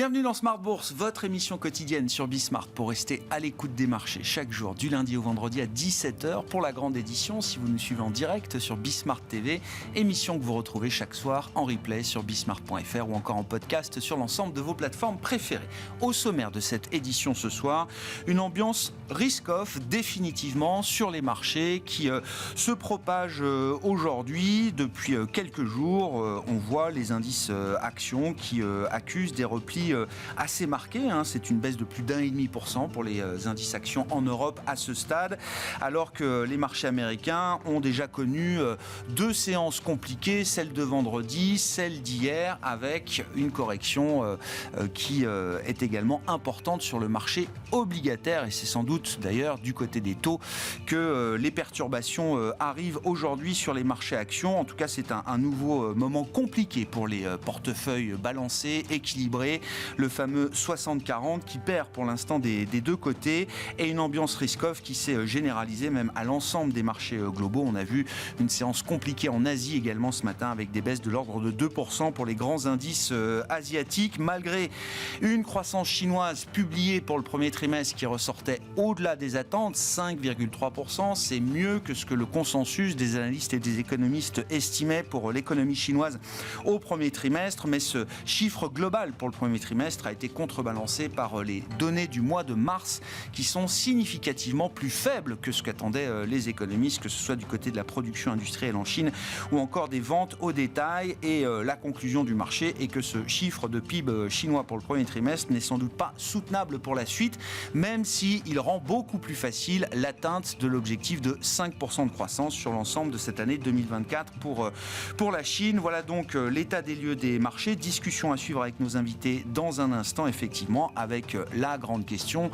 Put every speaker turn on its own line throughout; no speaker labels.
Bienvenue dans Smart Bourse, votre émission quotidienne sur Bismart pour rester à l'écoute des marchés chaque jour du lundi au vendredi à 17h pour la grande édition si vous nous suivez en direct sur Bismart TV, émission que vous retrouvez chaque soir en replay sur bismart.fr ou encore en podcast sur l'ensemble de vos plateformes préférées. Au sommaire de cette édition ce soir, une ambiance risk-off définitivement sur les marchés qui se propage aujourd'hui. Depuis quelques jours, on voit les indices actions qui accusent des replis assez marqués. C'est une baisse de plus d'1,5% pour les indices actions en Europe à ce stade, alors que les marchés américains ont déjà connu deux séances compliquées, celle de vendredi, celle d'hier, avec une correction qui est également importante sur le marché obligataire. Et c'est sans doute d'ailleurs du côté des taux que les perturbations arrivent aujourd'hui sur les marchés actions. En tout cas, c'est un nouveau moment compliqué pour les portefeuilles balancés, équilibrés. Le fameux 60-40 qui perd pour l'instant des deux côtés et une ambiance risk-off qui s'est généralisée même à l'ensemble des marchés globaux. On a vu une séance compliquée en Asie également ce matin avec des baisses de l'ordre de 2% pour les grands indices asiatiques, malgré une croissance chinoise publiée pour le premier trimestre qui ressortait au-delà des attentes, 5,3%. C'est mieux que ce que le consensus des analystes et des économistes estimait pour l'économie chinoise au premier trimestre, mais ce chiffre global pour le premier trimestre a été contrebalancé par les données du mois de mars qui sont significativement plus faibles que ce qu'attendaient les économistes, que ce soit du côté de la production industrielle en Chine ou encore des ventes au détail. Et la conclusion du marché est que ce chiffre de PIB chinois pour le premier trimestre n'est sans doute pas soutenable pour la suite, même s'il rend beaucoup plus facile l'atteinte de l'objectif de 5% de croissance sur l'ensemble de cette année 2024 pour la Chine. Voilà donc l'état des lieux des marchés. Discussion à suivre avec nos invités dans un instant, effectivement, avec la grande question: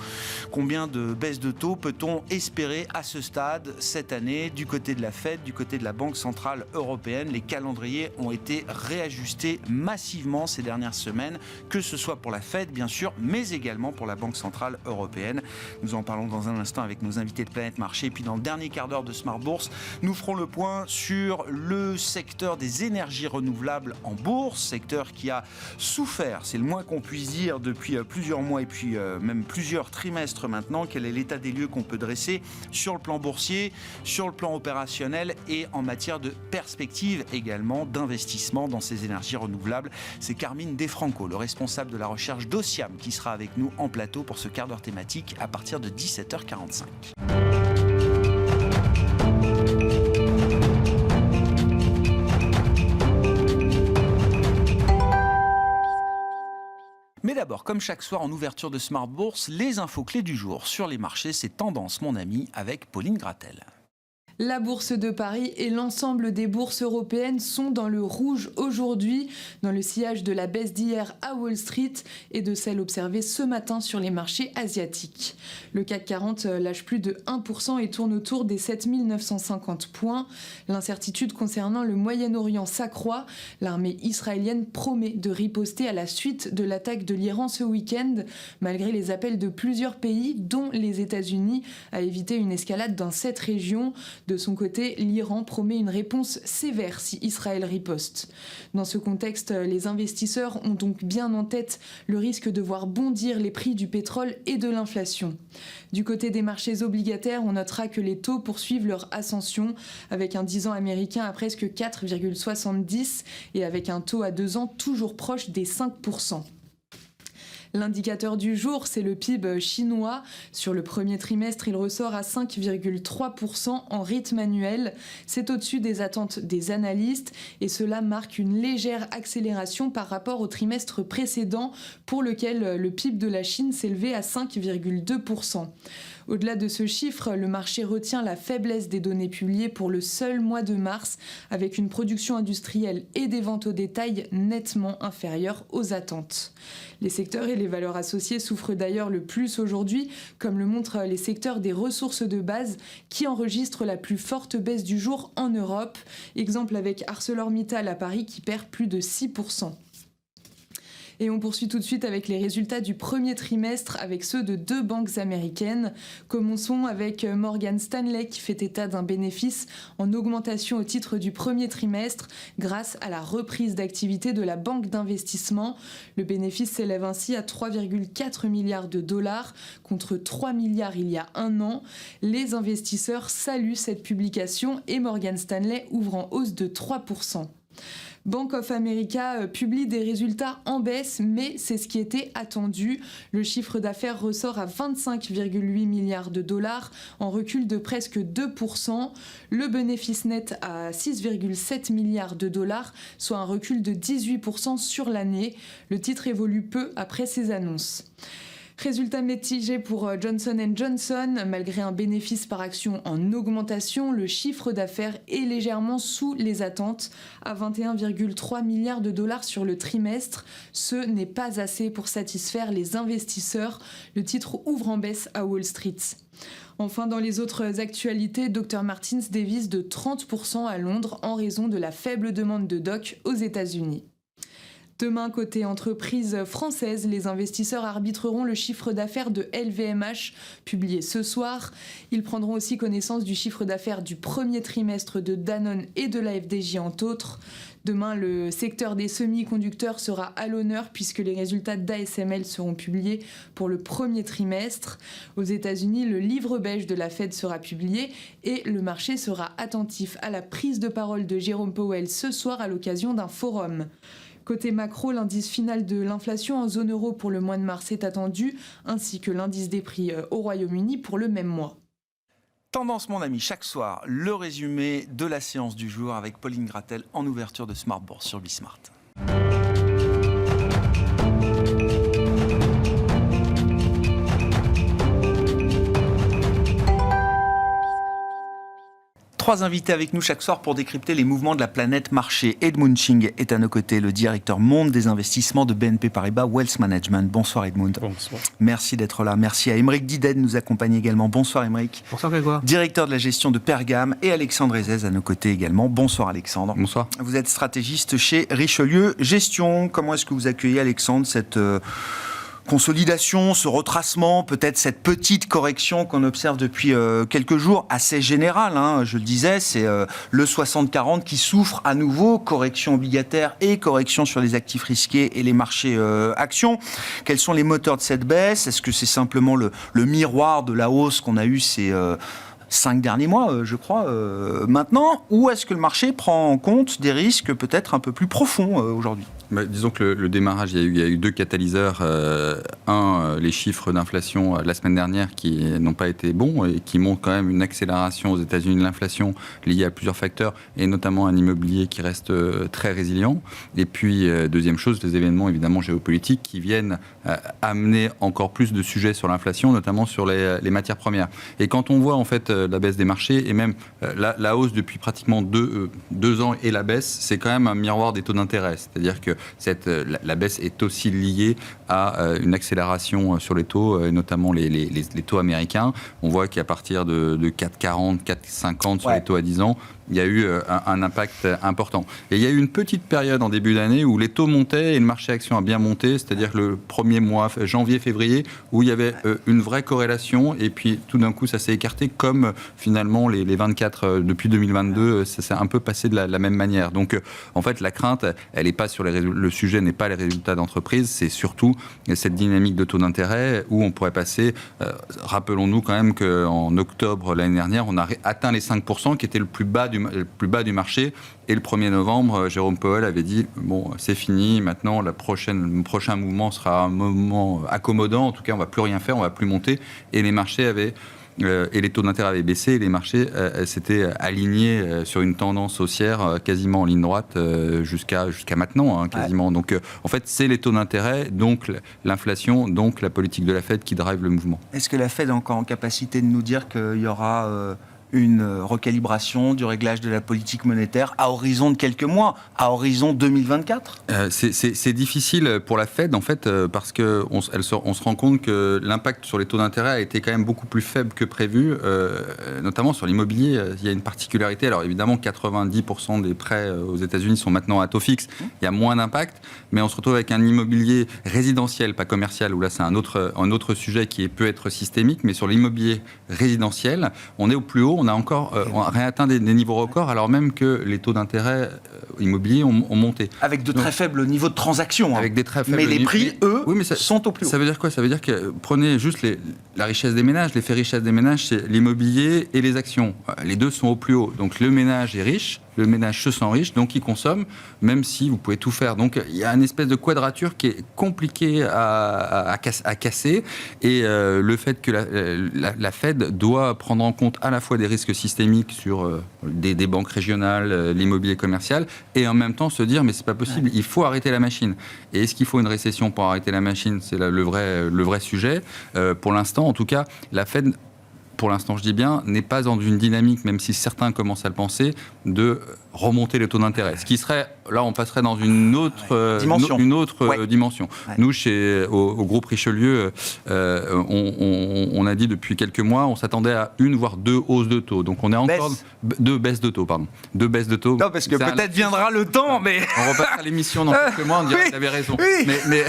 combien de baisses de taux peut-on espérer à ce stade cette année du côté de la Fed, du côté de la Banque Centrale Européenne? Les calendriers ont été réajustés massivement ces dernières semaines, que ce soit pour la Fed, bien sûr, mais également pour la Banque Centrale Européenne. Nous en parlons dans un instant avec nos invités de Planète Marché. Et puis dans le dernier quart d'heure de Smart Bourse, nous ferons le point sur le secteur des énergies renouvelables en bourse, secteur qui a souffert, c'est le moins qu'on puisse dire, depuis plusieurs mois et puis même plusieurs trimestres maintenant. Quel est l'état des lieux qu'on peut dresser sur le plan boursier, sur le plan opérationnel et en matière de perspective également d'investissement dans ces énergies renouvelables? C'est Carmine Defranco, le responsable de la recherche d'Ociam, qui sera avec nous en plateau pour ce quart d'heure thématique à partir de 17h45. Mais d'abord, comme chaque soir en ouverture de Smart Bourse, les infos clés du jour sur les marchés, c'est Tendance, mon ami, avec Pauline Gratel.
La bourse de Paris et l'ensemble des bourses européennes sont dans le rouge aujourd'hui, dans le sillage de la baisse d'hier à Wall Street et de celle observée ce matin sur les marchés asiatiques. Le CAC 40 lâche plus de 1% et tourne autour des 7 950 points. L'incertitude concernant le Moyen-Orient s'accroît. L'armée israélienne promet de riposter à la suite de l'attaque de l'Iran ce week-end, malgré les appels de plusieurs pays, dont les États-Unis, à éviter une escalade dans cette région. De son côté, l'Iran promet une réponse sévère si Israël riposte. Dans ce contexte, les investisseurs ont donc bien en tête le risque de voir bondir les prix du pétrole et de l'inflation. Du côté des marchés obligataires, on notera que les taux poursuivent leur ascension, avec un 10 ans américain à presque 4,70 et avec un taux à 2 ans toujours proche des 5%. L'indicateur du jour, c'est le PIB chinois. Sur le premier trimestre, il ressort à 5,3% en rythme annuel. C'est au-dessus des attentes des analystes et cela marque une légère accélération par rapport au trimestre précédent pour lequel le PIB de la Chine s'élevait à 5,2%. Au-delà de ce chiffre, le marché retient la faiblesse des données publiées pour le seul mois de mars, avec une production industrielle et des ventes au détail nettement inférieures aux attentes. Les secteurs et les valeurs associées souffrent d'ailleurs le plus aujourd'hui, comme le montrent les secteurs des ressources de base qui enregistrent la plus forte baisse du jour en Europe. Exemple avec ArcelorMittal à Paris qui perd plus de 6%. Et on poursuit tout de suite avec les résultats du premier trimestre avec ceux de 2 banques américaines. Commençons avec Morgan Stanley qui fait état d'un bénéfice en augmentation au titre du premier trimestre grâce à la reprise d'activité de la banque d'investissement. Le bénéfice s'élève ainsi à 3,4 milliards de dollars contre 3 milliards il y a un an. Les investisseurs saluent cette publication et Morgan Stanley ouvre en hausse de 3%. Bank of America publie des résultats en baisse, mais c'est ce qui était attendu. Le chiffre d'affaires ressort à 25,8 milliards de dollars, en recul de presque 2%. Le bénéfice net à 6,7 milliards de dollars, soit un recul de 18% sur l'année. Le titre évolue peu après ces annonces. Résultat mitigé pour Johnson & Johnson. Malgré un bénéfice par action en augmentation, le chiffre d'affaires est légèrement sous les attentes, à 21,3 milliards de dollars sur le trimestre. Ce n'est pas assez pour satisfaire les investisseurs. Le titre ouvre en baisse à Wall Street. Enfin, dans les autres actualités, Dr Martens dévisse de 30% à Londres en raison de la faible demande de doc aux États-Unis. Demain, côté entreprise française, les investisseurs arbitreront le chiffre d'affaires de LVMH, publié ce soir. Ils prendront aussi connaissance du chiffre d'affaires du premier trimestre de Danone et de la FDJ, entre autres. Demain, le secteur des semi-conducteurs sera à l'honneur puisque les résultats d'ASML seront publiés pour le premier trimestre. Aux États-Unis, le livre beige de la Fed sera publié et le marché sera attentif à la prise de parole de Jérôme Powell ce soir à l'occasion d'un forum. Côté macro, l'indice final de l'inflation en zone euro pour le mois de mars est attendu, ainsi que l'indice des prix au Royaume-Uni pour le même mois.
Tendance, mon ami, chaque soir, le résumé de la séance du jour avec Pauline Gratel en ouverture de Smart Bourse sur Bismart. Trois invités avec nous chaque soir pour décrypter les mouvements de la planète marché. Edmund Ching est à nos côtés, le directeur monde des investissements de BNP Paribas Wealth Management. Bonsoir Edmund.
Bonsoir.
Merci d'être là. Merci à Aymeric Dided de nous accompagner également. Bonsoir Aymeric.
Bonsoir Grégoire.
Directeur de la gestion de Pergame, et Alexandre Ezez à nos côtés également. Bonsoir Alexandre.
Bonsoir.
Vous êtes stratégiste chez Richelieu Gestion. Comment est-ce que vous accueillez Alexandre cette consolidation, ce retracement, peut-être cette petite correction qu'on observe depuis quelques jours, assez générale, hein, je le disais, c'est le 60-40 qui souffre à nouveau, correction obligataire et correction sur les actifs risqués et les marchés actions. Quels sont les moteurs de cette baisse ? Est-ce que c'est simplement le miroir de la hausse qu'on a eu ces 5 derniers mois, je crois, maintenant, ou est-ce que le marché prend en compte des risques peut-être un peu plus profonds aujourd'hui ?
Disons que le démarrage, il y a eu deux catalyseurs. Les chiffres d'inflation la semaine dernière qui n'ont pas été bons et qui montrent quand même une accélération aux États-Unis de l'inflation liée à plusieurs facteurs et notamment un immobilier qui reste très résilient. Et puis, deuxième chose, les événements évidemment géopolitiques qui viennent amener encore plus de sujets sur l'inflation, notamment sur les matières premières. Et quand on voit en fait la baisse des marchés et même la hausse depuis pratiquement 2 ans et la baisse, c'est quand même un miroir des taux d'intérêt. C'est-à-dire que la baisse est aussi liée à une accélération sur les taux, notamment les taux américains. On voit qu'à partir de 4,40, 4,50 sur les taux à 10 ans, il y a eu un impact important. Et il y a eu une petite période en début d'année où les taux montaient et le marché action a bien monté, c'est-à-dire le premier mois, janvier-février, où il y avait une vraie corrélation et puis tout d'un coup ça s'est écarté comme finalement les 24 depuis 2022, ça s'est un peu passé de la même manière. Donc en fait la crainte, elle n'est pas sur le sujet n'est pas les résultats d'entreprise, c'est surtout cette dynamique de taux d'intérêt où on pourrait passer, rappelons-nous quand même qu'en octobre l'année dernière, on a atteint les 5% qui était le plus bas du marché. Et le 1er novembre, Jérôme Powell avait dit « Bon, c'est fini, maintenant le prochain mouvement sera un moment accommodant, en tout cas on ne va plus rien faire, on ne va plus monter ». Et les marchés avaient... et les taux d'intérêt avaient baissé et les marchés s'étaient alignés sur une tendance haussière quasiment en ligne droite jusqu'à maintenant, hein, quasiment. Ouais. Donc en fait, c'est les taux d'intérêt, donc l'inflation, donc la politique de la Fed qui drive le mouvement.
Est-ce que la Fed est encore en capacité de nous dire qu'il y aura une recalibration du réglage de la politique monétaire à horizon de quelques mois, à horizon 2024 ?
C'est difficile pour la Fed, en fait, parce qu'on se rend compte que l'impact sur les taux d'intérêt a été quand même beaucoup plus faible que prévu, notamment sur l'immobilier. Il y a une particularité. Alors évidemment, 90% des prêts aux États-Unis sont maintenant à taux fixe. Il y a moins d'impact, mais on se retrouve avec un immobilier résidentiel, pas commercial, où là c'est un autre sujet qui peut être systémique, mais sur l'immobilier résidentiel, on est au plus haut, on a encore réatteint des niveaux records, alors même que les taux d'intérêt immobiliers ont monté.
Avec de très faibles niveaux de transactions.
Avec des très faibles
mais les prix, eux, sont au plus haut.
Ça veut dire quoi ? Ça veut dire que prenez juste la richesse des ménages, l'effet richesse des ménages, c'est l'immobilier et les actions. Les deux sont au plus haut. Donc le ménage est riche, le ménage se sent riche, donc il consomme, même si vous pouvez tout faire. Donc il y a une espèce de quadrature qui est compliquée à casser. Et le fait que la Fed doit prendre en compte à la fois des risques systémiques sur des banques régionales, l'immobilier commercial, et en même temps se dire, mais c'est pas possible, il faut arrêter la machine. Et est-ce qu'il faut une récession pour arrêter la machine ? C'est le vrai sujet. Pour l'instant, en tout cas, la Fed, pour l'instant je dis bien, n'est pas dans une dynamique, même si certains commencent à le penser, de remonter les taux d'intérêt. Ce qui serait, là on passerait dans une autre dimension.
Ouais.
Nous, au groupe Richelieu, on a dit depuis quelques mois, on s'attendait à une voire deux hausses de taux. Donc on est encore... Deux baisses de taux, pardon. Deux baisses de taux.
Non, parce que peut-être viendra le temps, mais...
On repassera l'émission dans quelques mois, on dirait qu'il avait raison.
Oui.
Mais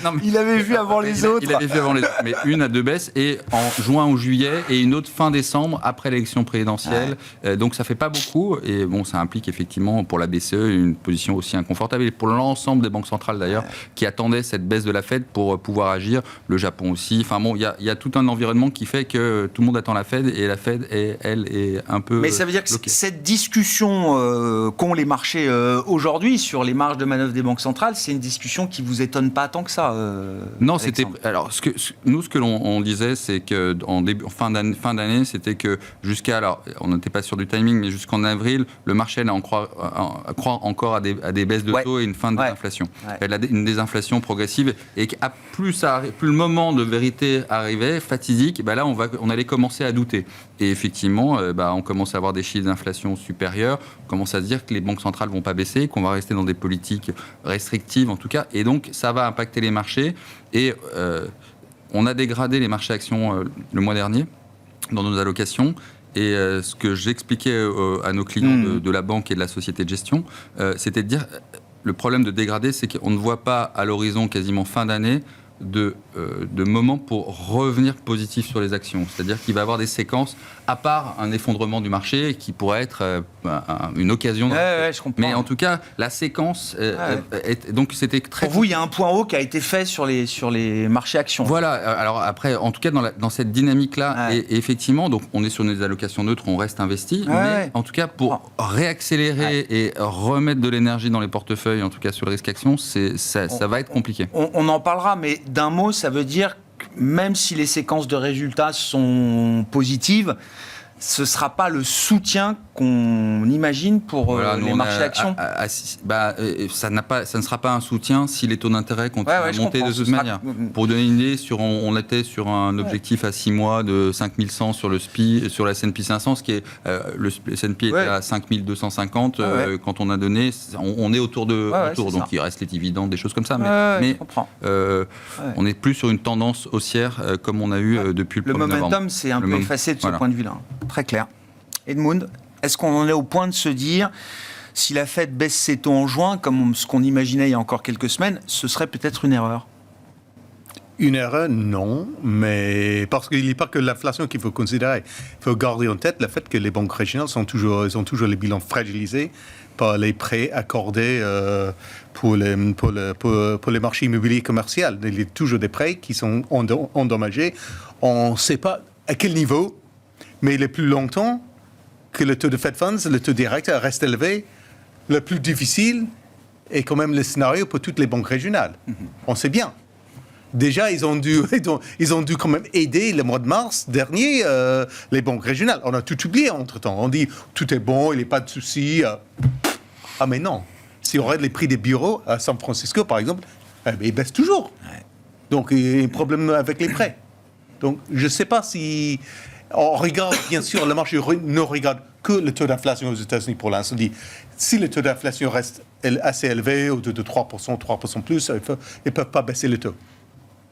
non, mais...
Il avait vu avant les autres.
Il avait vu avant les autres. Mais une à deux baisses, et en juin ou juillet, et une autre fin décembre, après l'élection présidentielle. Donc ça fait pas beaucoup, et bon, ça implique effectivement pour la BCE une position aussi inconfortable, et pour l'ensemble des banques centrales d'ailleurs, qui attendaient cette baisse de la Fed pour pouvoir agir, le Japon aussi. Enfin bon, il y a tout un environnement qui fait que tout le monde attend la Fed, et la Fed, elle, est un peu...
Mais ça veut dire que cette discussion qu'ont les marchés aujourd'hui sur les marges de manœuvre des banques centrales, c'est une discussion qui vous étonne pas tant que ça
Non,
Alexandre.
c'était... Alors, ce que l'on disait, c'est qu'en fin d'année, c'était que jusqu'à... Alors, on n'était pas sûr du timing, mais jusqu'en avril, le marché allait croire encore à des baisses de taux et une fin de désinflation. Elle a une désinflation progressive, et plus le moment de vérité arrivait, fatidique, là, on allait commencer à douter. Et effectivement, on commence à avoir des chiffres d'inflation supérieurs, on commence à se dire que les banques centrales ne vont pas baisser, qu'on va rester dans des politiques restrictives en tout cas, et donc ça va impacter les marchés. Et on a dégradé les marchés actions le mois dernier dans nos allocations. Et ce que j'expliquais à nos clients de la banque et de la société de gestion, c'était de dire, le problème de dégrader, c'est qu'on ne voit pas à l'horizon quasiment fin d'année de moments pour revenir positif sur les actions. C'est-à-dire qu'il va y avoir des séquences, à part un effondrement du marché, qui pourrait être une occasion.
Je comprends.
Mais en tout cas, la séquence, donc c'était très...
Pour vous, il y a un point haut qui a été fait sur les marchés actions.
Voilà. Alors après, en tout cas, dans cette dynamique-là, et effectivement, donc on est sur des allocations neutres, on reste investi, mais en tout cas, pour réaccélérer et remettre de l'énergie dans les portefeuilles, en tout cas sur le risque action, ça va être compliqué.
On en parlera, mais d'un mot, ça veut dire que même si les séquences de résultats sont positives, ce ne sera pas le soutien qu'on imagine pour les marchés actions.
Ça ne sera pas un soutien si les taux d'intérêt continuent à monter de toute manière. Pour donner une idée, on était sur un objectif à 6 mois de 5100 sur le SPI, sur la S&P 500, ce qui est le S&P était à 5250 quand on a donné. On est autour de donc ça. Il reste les dividendes, des choses comme ça. Mais on est plus sur une tendance haussière comme on a eu depuis le 1er novembre.
Le momentum s'est un peu effacé de ce point de vue-là. Très clair. Edmund, est-ce qu'on en est au point de se dire, si la Fed baisse ses taux en juin, comme ce qu'on imaginait il y a encore quelques semaines, ce serait peut-être une erreur ?
Une erreur, non, mais parce qu'il n'est pas que l'inflation qu'il faut considérer. Il faut garder en tête le fait que les banques régionales ont toujours les bilans fragilisés par les prêts accordés pour les marchés immobiliers commerciaux. Il y a toujours des prêts qui sont endommagés. On ne sait pas à quel niveau, mais le plus longtemps que le taux de Fed Funds, le taux direct reste élevé, le plus difficile est quand même le scénario pour toutes les banques régionales. On sait bien. Déjà, ils ont dû quand même aider le mois de mars dernier les banques régionales. On a tout oublié entre-temps. On dit tout est bon, il n'y a pas de souci. Ah mais non. Si on regarde les prix des bureaux à San Francisco, par exemple, ils baissent toujours. Donc il y a un problème avec les prêts. Donc je ne sais pas si... On regarde, bien sûr, le marché ne regarde que le taux d'inflation aux États-Unis pour l'instant. Si le taux d'inflation reste assez élevé, autour de 3% plus, ils ne peuvent pas baisser le taux.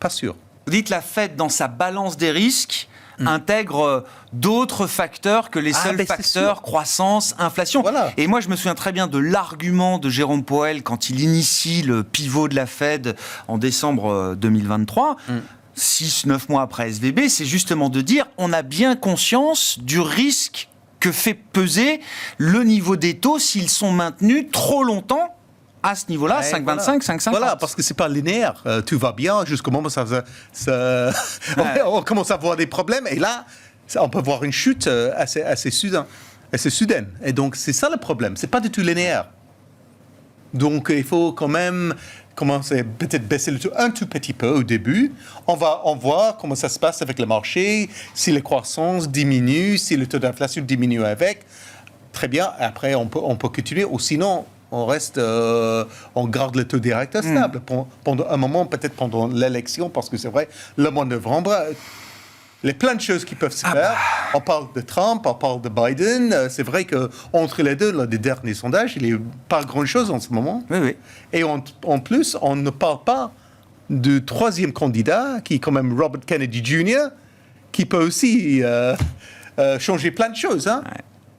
Pas sûr.
Vous dites la Fed, dans sa balance des risques, intègre d'autres facteurs que les seuls facteurs croissance, inflation.
Voilà.
Et moi, je me souviens très bien de l'argument de Jérôme Powell quand il initie le pivot de la Fed en décembre 2023. 6-9 mois après SVB, c'est justement de dire on a bien conscience du risque que fait peser le niveau des taux s'ils sont maintenus trop longtemps à ce niveau-là, 5,25, 5,50.
Voilà, parce que c'est pas linéaire. Tout va bien jusqu'au moment où on commence à avoir des problèmes. Et là, on peut voir une chute assez soudaine. Et donc, c'est ça le problème. C'est pas du tout linéaire. Donc, il faut quand même commencer peut-être baisser le taux un tout petit peu au début. On voit comment ça se passe avec le marché, si la croissance diminue, si le taux d'inflation diminue avec. Très bien. Après, on peut continuer. Ou sinon, on garde le taux directeur stable pendant un moment, peut-être pendant l'élection, parce que c'est vrai, le mois de novembre, il y a plein de choses qui peuvent se faire. On parle de Trump, on parle de Biden. C'est vrai qu'entre les deux, les derniers sondages, il n'y a pas grand-chose en ce moment.
Oui.
Et en plus, on ne parle pas du troisième candidat, qui est quand même Robert Kennedy Jr., qui peut aussi changer plein de choses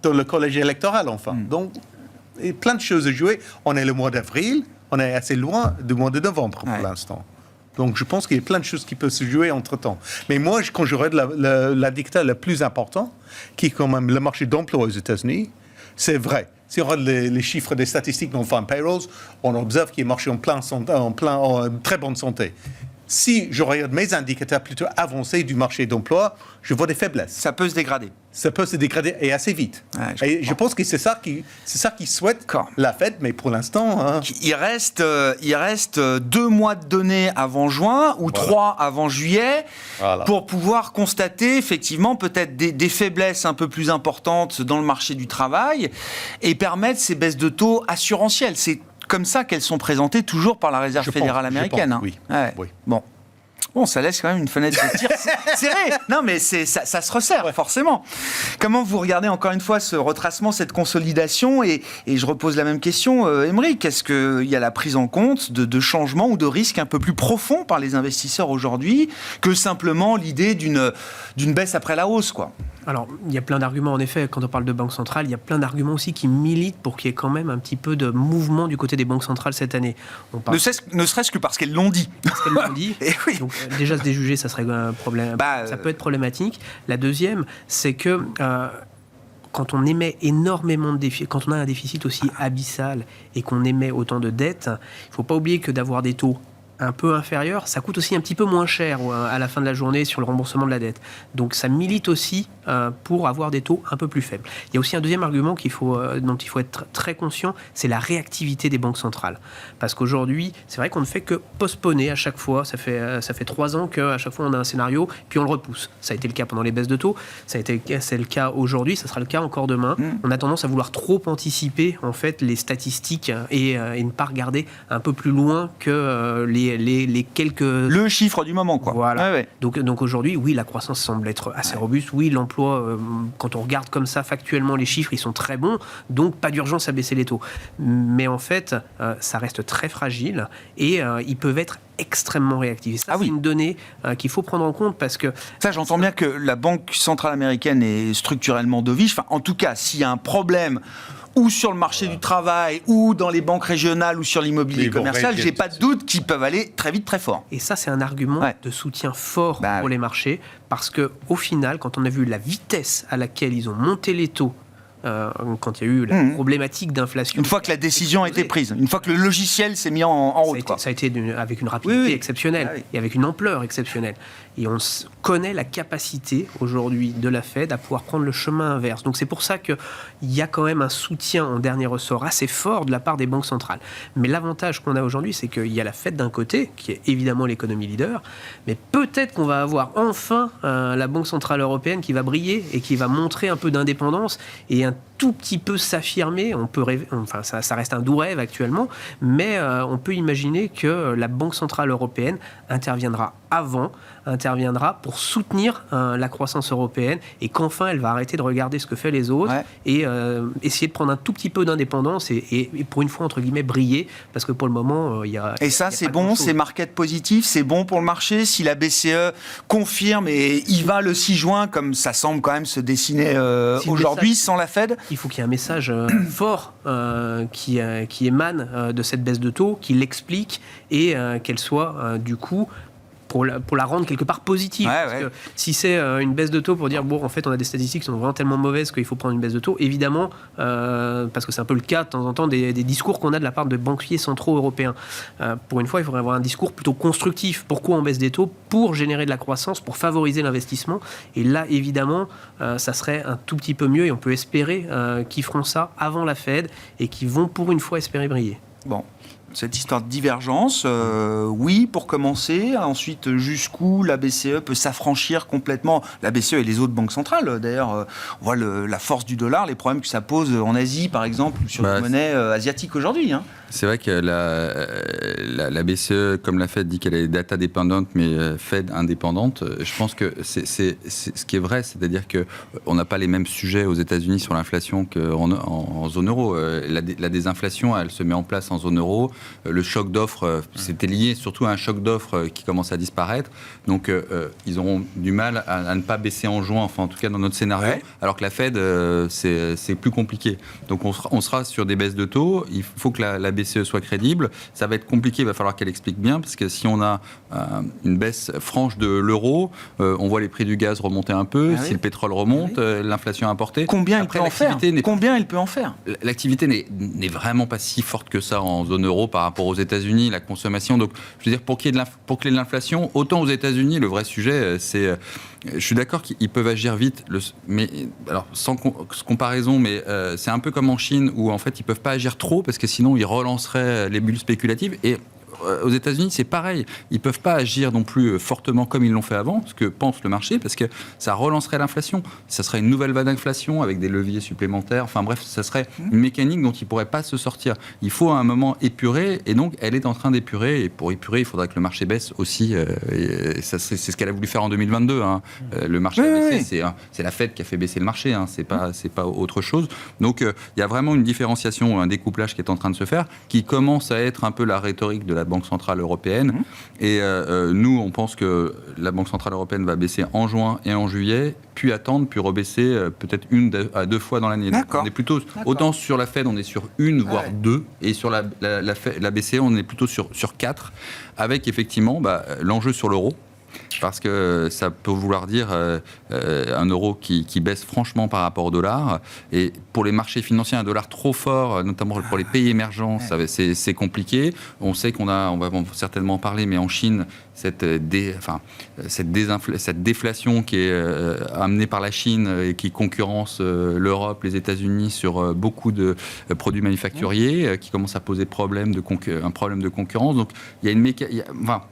dans le collège électoral, enfin. Donc, il y a plein de choses à jouer. On est le mois d'avril, on est assez loin du mois de novembre pour l'instant. Donc, je pense qu'il y a plein de choses qui peuvent se jouer entre-temps. Mais moi, quand je regarde l'indicateur le plus important, qui est quand même le marché d'emploi aux États-Unis, c'est vrai. Si on regarde les chiffres des statistiques non-farm payrolls, on observe qu'il y a un marché en très bonne santé. Si je regarde mes indicateurs plutôt avancés du marché d'emploi, je vois des faiblesses.
Ça peut se dégrader.
Ça peut se dégrader et assez vite. Je pense que c'est ça qui souhaite la Fed, mais pour l'instant...
Il reste 2 mois de données avant juin ou 3 avant juillet pour pouvoir constater effectivement peut-être des faiblesses un peu plus importantes dans le marché du travail et permettre ces baisses de taux assurantielles. C'est comme ça qu'elles sont présentées toujours par la Réserve fédérale américaine.
Oui.
Bon, ça laisse quand même une fenêtre de tir serrée. Non, mais ça se resserre, forcément. Comment vous regardez encore une fois ce retracement, cette consolidation et je repose la même question, Aymeric, est-ce qu'il y a la prise en compte de changements ou de risques un peu plus profonds par les investisseurs aujourd'hui que simplement l'idée d'une baisse après la hausse, quoi ?
Alors, il y a plein d'arguments, en effet, quand on parle de banque centrale, il y a plein d'arguments aussi qui militent pour qu'il y ait quand même un petit peu de mouvement du côté des banques centrales cette année. Ne
serait-ce que parce qu'elles l'ont dit.
Parce qu'elles l'ont dit.
Et oui.
Donc, déjà, se déjuger, ça serait un problème. Ça peut être problématique. La deuxième, c'est que quand on émet énormément de déficit, quand on a un déficit aussi abyssal et qu'on émet autant de dettes, il ne faut pas oublier que d'avoir des taux un peu inférieur, ça coûte aussi un petit peu moins cher à la fin de la journée sur le remboursement de la dette. Donc ça milite aussi pour avoir des taux un peu plus faibles. Il y a aussi un deuxième argument dont il faut être très conscient, c'est la réactivité des banques centrales. Parce qu'aujourd'hui, c'est vrai qu'on ne fait que postponer à chaque fois. Ça fait 3 ans qu'à chaque fois on a un scénario, puis on le repousse. Ça a été le cas pendant les baisses de taux, c'est le cas aujourd'hui, ça sera le cas encore demain. On a tendance à vouloir trop anticiper en fait les statistiques et ne pas regarder un peu plus loin que les quelques...
Le chiffre du moment, quoi.
Voilà. Donc aujourd'hui, oui, la croissance semble être assez robuste. Oui, l'emploi, quand on regarde comme ça factuellement les chiffres, ils sont très bons. Donc pas d'urgence à baisser les taux. Mais en fait, ça reste très fragile et ils peuvent être extrêmement réactifs. Ça, c'est une donnée qu'il faut prendre en compte parce que...
Ça, j'entends bien que la Banque centrale américaine est structurellement dovish. Enfin, en tout cas, s'il y a un problème ou sur le marché du travail, ou dans les banques régionales, ou sur l'immobilier commercial, j'ai pas de doute qu'ils peuvent aller très vite, très fort.
Et ça, c'est un argument de soutien fort pour les marchés, parce qu'au final, quand on a vu la vitesse à laquelle ils ont monté les taux, quand il y a eu la problématique d'inflation...
Une fois que la décision a été prise, une fois que le logiciel s'est mis en route.
Ça a été avec une rapidité exceptionnelle, et avec une ampleur exceptionnelle. Et on connaît la capacité aujourd'hui de la Fed à pouvoir prendre le chemin inverse. Donc c'est pour ça qu'il y a quand même un soutien en dernier ressort assez fort de la part des banques centrales. Mais l'avantage qu'on a aujourd'hui, c'est qu'il y a la Fed d'un côté, qui est évidemment l'économie leader, mais peut-être qu'on va avoir enfin la Banque centrale européenne qui va briller et qui va montrer un peu d'indépendance et tout petit peu s'affirmer. On peut rêver, enfin ça reste un doux rêve actuellement, mais on peut imaginer que la Banque centrale européenne interviendra pour soutenir la croissance européenne et qu'enfin elle va arrêter de regarder ce que fait les autres et essayer de prendre un tout petit peu d'indépendance et pour une fois entre guillemets briller, parce que pour le moment il y a.
Et ça c'est bon, c'est market positif, c'est bon pour le marché si la BCE confirme et y va le 6 juin comme ça semble quand même se dessiner aujourd'hui sans la Fed.
Il faut qu'il y ait un message fort qui émane de cette baisse de taux, qui l'explique et qu'elle soit du coup pour la rendre quelque part positive. Parce que si c'est une baisse de taux pour dire bon en fait on a des statistiques qui sont vraiment tellement mauvaises qu'il faut prendre une baisse de taux, évidemment parce que c'est un peu le cas de temps en temps des discours qu'on a de la part de banquiers centraux européens. Pour une fois il faudrait avoir un discours plutôt constructif. Pourquoi on baisse des taux? Pour générer de la croissance, pour favoriser l'investissement, et là évidemment ça serait un tout petit peu mieux et on peut espérer qu'ils feront ça avant la Fed et qu'ils vont pour une fois espérer briller.
Bon. Cette histoire de divergence, oui, pour commencer. Ensuite, jusqu'où la BCE peut s'affranchir complètement. La BCE et les autres banques centrales, d'ailleurs, on voit la force du dollar, les problèmes que ça pose en Asie, par exemple, ou sur les monnaies asiatiques aujourd'hui. Hein.
C'est vrai que la BCE, comme la Fed, dit qu'elle est data dépendante, mais Fed indépendante. Je pense que c'est ce qui est vrai, c'est-à-dire qu'on n'a pas les mêmes sujets aux États-Unis sur l'inflation qu'en zone euro. La désinflation, elle se met en place en zone euro. Le choc d'offres, c'était lié surtout à un choc d'offres qui commence à disparaître. Donc, ils auront du mal à ne pas baisser en juin, enfin en tout cas dans notre scénario, alors que la Fed, c'est plus compliqué. Donc, on sera sur des baisses de taux. Il faut que la BCE soit crédible. Ça va être compliqué, il va falloir qu'elle explique bien, parce que si on a une baisse franche de l'euro, on voit les prix du gaz remonter un peu, si le pétrole remonte, l'inflation importée.
Combien il peut en faire?
L'activité n'est vraiment pas si forte que ça en zone euro par rapport aux États-Unis, la consommation. Donc, je veux dire, pour qu'il y ait de l'inflation, autant aux États-Unis, le vrai sujet, c'est... Je suis d'accord qu'ils peuvent agir vite, mais alors sans comparaison, mais c'est un peu comme en Chine où en fait ils peuvent pas agir trop parce que sinon ils relanceraient les bulles spéculatives. Et aux États-Unis, c'est pareil. Ils ne peuvent pas agir non plus fortement comme ils l'ont fait avant, ce que pense le marché, parce que ça relancerait l'inflation. Ça serait une nouvelle vague d'inflation avec des leviers supplémentaires. Enfin bref, ça serait une mécanique dont ils ne pourraient pas se sortir. Il faut à un moment épurer, et donc elle est en train d'épurer. Et pour épurer, il faudrait que le marché baisse aussi. Et ça, c'est ce qu'elle a voulu faire en 2022. Hein. Le marché a baissé. C'est la Fed qui a fait baisser le marché. Hein. C'est pas autre chose. Donc il y a vraiment une différenciation, un découplage qui est en train de se faire, qui commence à être un peu la rhétorique de la Banque centrale européenne. Et nous, on pense que la Banque centrale européenne va baisser en juin et en juillet, puis attendre, puis rebaisser peut-être 1 à 2 fois dans l'année. On est plutôt, autant sur la Fed, on est sur 1, voire 2, et sur la BCE, on est plutôt sur 4, avec effectivement l'enjeu sur l'euro. Parce que ça peut vouloir dire un euro qui baisse franchement par rapport au dollar. Et pour les marchés financiers, un dollar trop fort, notamment pour les pays émergents, c'est compliqué. On sait on va certainement en parler, mais en Chine, cette déflation qui est amenée par la Chine et qui concurrence l'Europe, les États-Unis sur beaucoup de produits manufacturiers, qui commence à poser un problème de concurrence. Donc il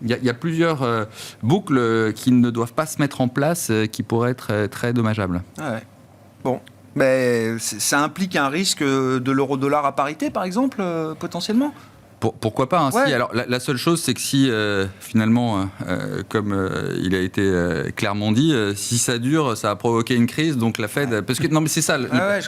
y a plusieurs boucles qui ne doivent pas se mettre en place, qui pourraient être très dommageables.
Bon. Mais ça implique un risque de l'euro-dollar à parité, par exemple, potentiellement ?
Pourquoi pas, hein. Si, alors, la seule chose, c'est que si, finalement, comme il a été clairement dit, si ça dure, ça va provoquer une crise. Donc la Fed... Parce que, non, mais c'est ça.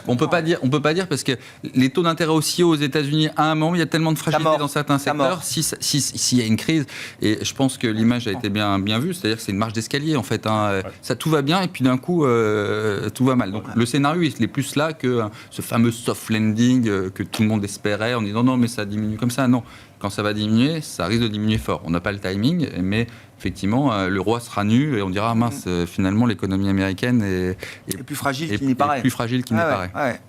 On peut pas dire, parce que les taux d'intérêt aussi aux États-Unis, à un moment, il y a tellement de fragilité dans certains secteurs. S'il y a une crise, et je pense que l'image a été bien vue, c'est-à-dire que c'est une marche d'escalier, en fait. Hein. Ça, tout va bien, et puis d'un coup, tout va mal. Donc le scénario, il est plus là que ce fameux soft landing que tout le monde espérait, en disant non, mais ça diminue comme ça. Non. Quand ça va diminuer, ça risque de diminuer fort. On n'a pas le timing, mais effectivement, le roi sera nu et on dira mince, finalement, l'économie américaine est
plus fragile qu'il n'y paraît.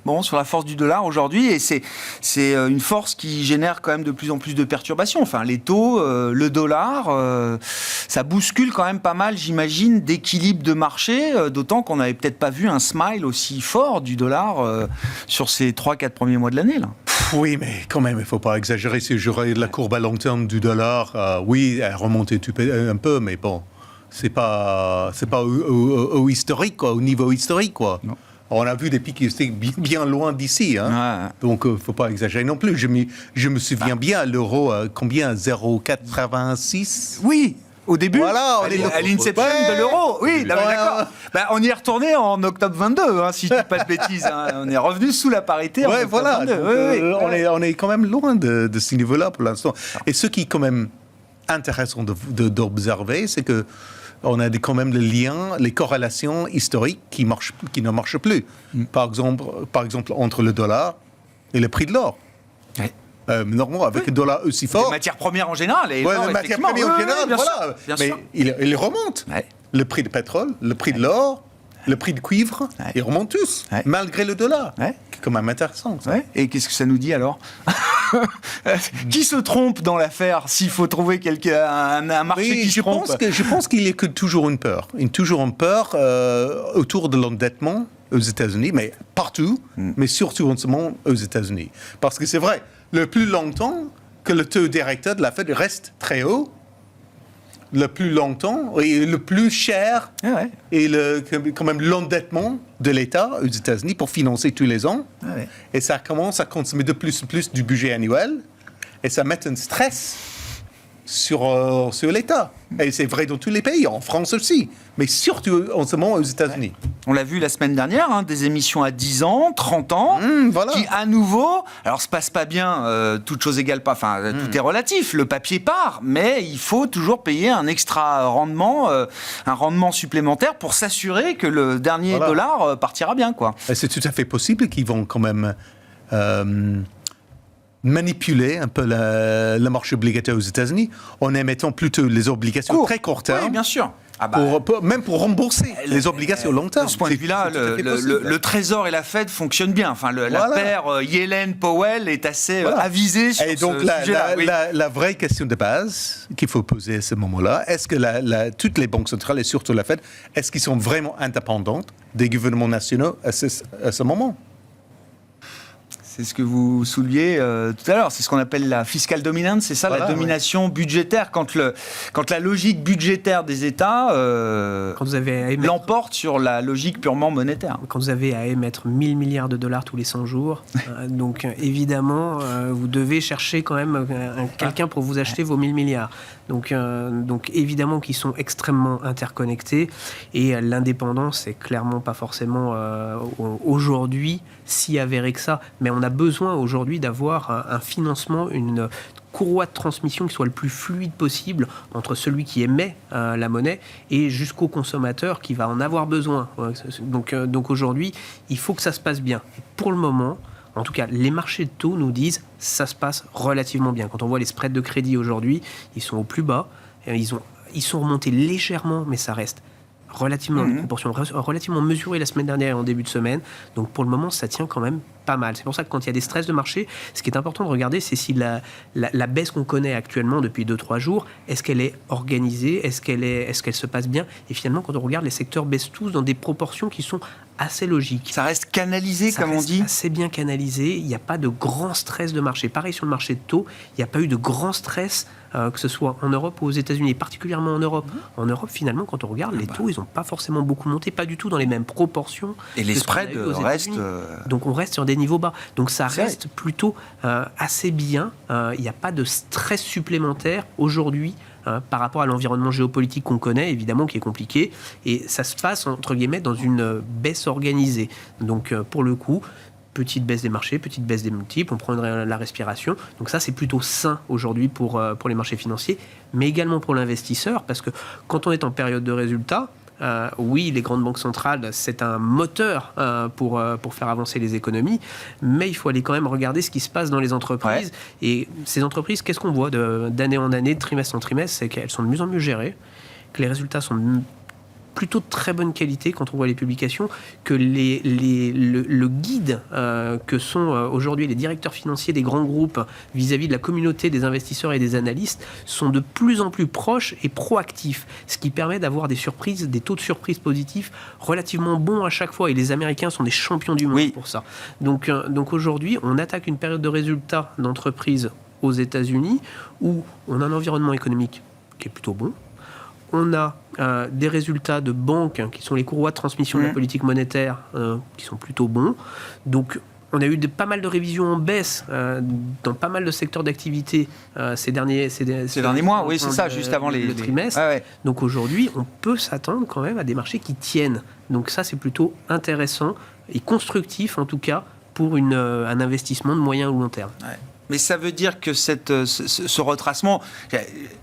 Bon, sur la force du dollar aujourd'hui, et c'est une force qui génère quand même de plus en plus de perturbations. Enfin, les taux, le dollar, ça bouscule quand même pas mal, j'imagine, d'équilibre de marché, d'autant qu'on n'avait peut-être pas vu un smile aussi fort du dollar sur ces 3-4 premiers mois de l'année, là.
Oui, mais quand même, il ne faut pas exagérer. Si je regarde la courbe à long terme du dollar, oui, elle remonte un peu, mais bon, c'est pas au historique, quoi, au niveau historique, quoi. On a vu des pics qui étaient bien loin d'ici. Hein. Donc, il ne faut pas exagérer non plus. Je me souviens bien, l'euro, combien 0,86 ?
Oui. Au début,
voilà,
à l'inception de l'euro. Oui, d'accord. On y est retourné en octobre 22, si je ne dis pas de bêtises. On est revenu sous la parité en octobre 22.
Donc, on est quand même loin de ce niveau-là pour l'instant. Et ce qui est quand même intéressant d'observer, c'est que on a quand même les liens, les corrélations historiques qui ne marchent plus. Par exemple, entre le dollar et le prix de l'or.
Ouais.
Normalement, avec un dollar aussi fort...
Les matières premières en général.
Les matières premières en général, voilà. Mais ils remontent. Ouais. Le prix du pétrole, le prix de l'or, le prix du cuivre, ils remontent tous, malgré le dollar. C'est quand même intéressant.
Et qu'est-ce que ça nous dit alors ? Qui se trompe dans l'affaire s'il faut trouver un marché qui se trompe ?
Je pense qu'il y a toujours une peur. Toujours une peur autour de l'endettement aux États-Unis, mais partout, mais surtout en ce moment aux États-Unis. Parce que c'est vrai, le plus longtemps que le taux directeur de la Fed reste très haut, le plus longtemps et le plus cher et quand même l'endettement de l'État aux États-Unis pour financer tous les ans. Et ça commence à consommer de plus en plus du budget annuel et ça met un stress sur l'État. Et c'est vrai dans tous les pays, en France aussi, mais surtout en ce moment aux États-Unis.
On l'a vu la semaine dernière, des émissions à 10 ans, 30 ans, qui à nouveau, alors se passe pas bien, toute chose égale pas, tout est relatif, le papier part, mais il faut toujours payer un extra rendement, un rendement supplémentaire pour s'assurer que le dernier dollar partira bien, quoi.
Et c'est tout à fait possible qu'ils vont quand même manipuler un peu le marché obligataire aux États-Unis en émettant plutôt les obligations très court terme.
Oui, bien sûr.
Même pour rembourser les obligations long terme.
De ce point de vue-là, le Trésor et la Fed fonctionnent bien. La paire Yellen-Powell est assez avisée sur
donc, sujet-là. La vraie question de base qu'il faut poser à ce moment-là, est-ce que toutes les banques centrales et surtout la Fed, est-ce qu'ils sont vraiment indépendantes des gouvernements nationaux à ce moment ?
C'est ce que vous souleviez tout à l'heure, c'est ce qu'on appelle la fiscal dominance, c'est ça, la domination budgétaire, quand la logique budgétaire des États l'emporte sur la logique purement monétaire.
Quand vous avez à émettre 1000 milliards de dollars tous les 100 jours, donc évidemment, vous devez chercher quand même quelqu'un pour vous acheter vos 1000 milliards. Donc évidemment qu'ils sont extrêmement interconnectés et l'indépendance n'est clairement pas forcément aujourd'hui si avérée que ça, mais on a besoin aujourd'hui d'avoir un financement, une courroie de transmission qui soit le plus fluide possible entre celui qui émet la monnaie et jusqu'au consommateur qui va en avoir besoin. Donc aujourd'hui, il faut que ça se passe bien. Et pour le moment, en tout cas, les marchés de taux nous disent ça se passe relativement bien. Quand on voit les spreads de crédit aujourd'hui, ils sont au plus bas. Ils sont remontés légèrement, mais ça reste relativement une proportion relativement mesurée la semaine dernière et en début de semaine. Donc pour le moment, ça tient quand même pas mal. C'est pour ça que quand il y a des stress de marché, ce qui est important de regarder, c'est si la baisse qu'on connaît actuellement depuis 2-3 jours, est-ce qu'elle est organisée, est-ce qu'elle se passe bien ? Et finalement, quand on regarde, les secteurs baissent tous dans des proportions qui sont assez logiques.
Ça reste canalisé, comme on dit ?
Assez bien canalisé. Il n'y a pas de grand stress de marché. Pareil sur le marché de taux, il n'y a pas eu de grand stress, que ce soit en Europe ou aux États-Unis, particulièrement en Europe. En Europe, finalement, quand on regarde, les taux, ils n'ont pas forcément beaucoup monté, pas du tout dans les mêmes proportions.
Et les spreads restent...
Donc on reste sur des niveaux bas. Donc ça reste plutôt assez bien. Il n'y a pas de stress supplémentaire aujourd'hui par rapport à l'environnement géopolitique qu'on connaît, évidemment, qui est compliqué. Et ça se passe, entre guillemets, dans une baisse organisée. Donc pour le coup, petite baisse des marchés, petite baisse des multiples, on prendrait la respiration. Donc ça, c'est plutôt sain aujourd'hui pour les marchés financiers, mais également pour l'investisseur, parce que quand on est en période de résultats, oui, les grandes banques centrales, c'est un moteur pour faire avancer les économies, mais il faut aller quand même regarder ce qui se passe dans les entreprises. Et ces entreprises, qu'est-ce qu'on voit d'année en année, de trimestre en trimestre ? C'est qu'elles sont de mieux en mieux gérées, que les résultats sont plutôt de très bonne qualité quand on voit les publications, que le guide que sont aujourd'hui les directeurs financiers des grands groupes vis-à-vis de la communauté des investisseurs et des analystes sont de plus en plus proches et proactifs, ce qui permet d'avoir des surprises, des taux de surprise positifs relativement bons à chaque fois, et les Américains sont des champions du monde pour ça. Donc aujourd'hui, on attaque une période de résultats d'entreprises aux États-Unis où on a un environnement économique qui est plutôt bon. on a des résultats de banques qui sont les courroies de transmission de la politique monétaire qui sont plutôt bons. Donc, on a eu pas mal de révisions en baisse dans pas mal de secteurs d'activité ces derniers
mois. Oui, c'est ça, juste avant le
trimestre.
Ah ouais.
Donc aujourd'hui, on peut s'attendre quand même à des marchés qui tiennent. Donc ça, c'est plutôt intéressant et constructif, en tout cas, pour un investissement de moyen ou long terme.
Ouais. Mais ça veut dire que ce retracement,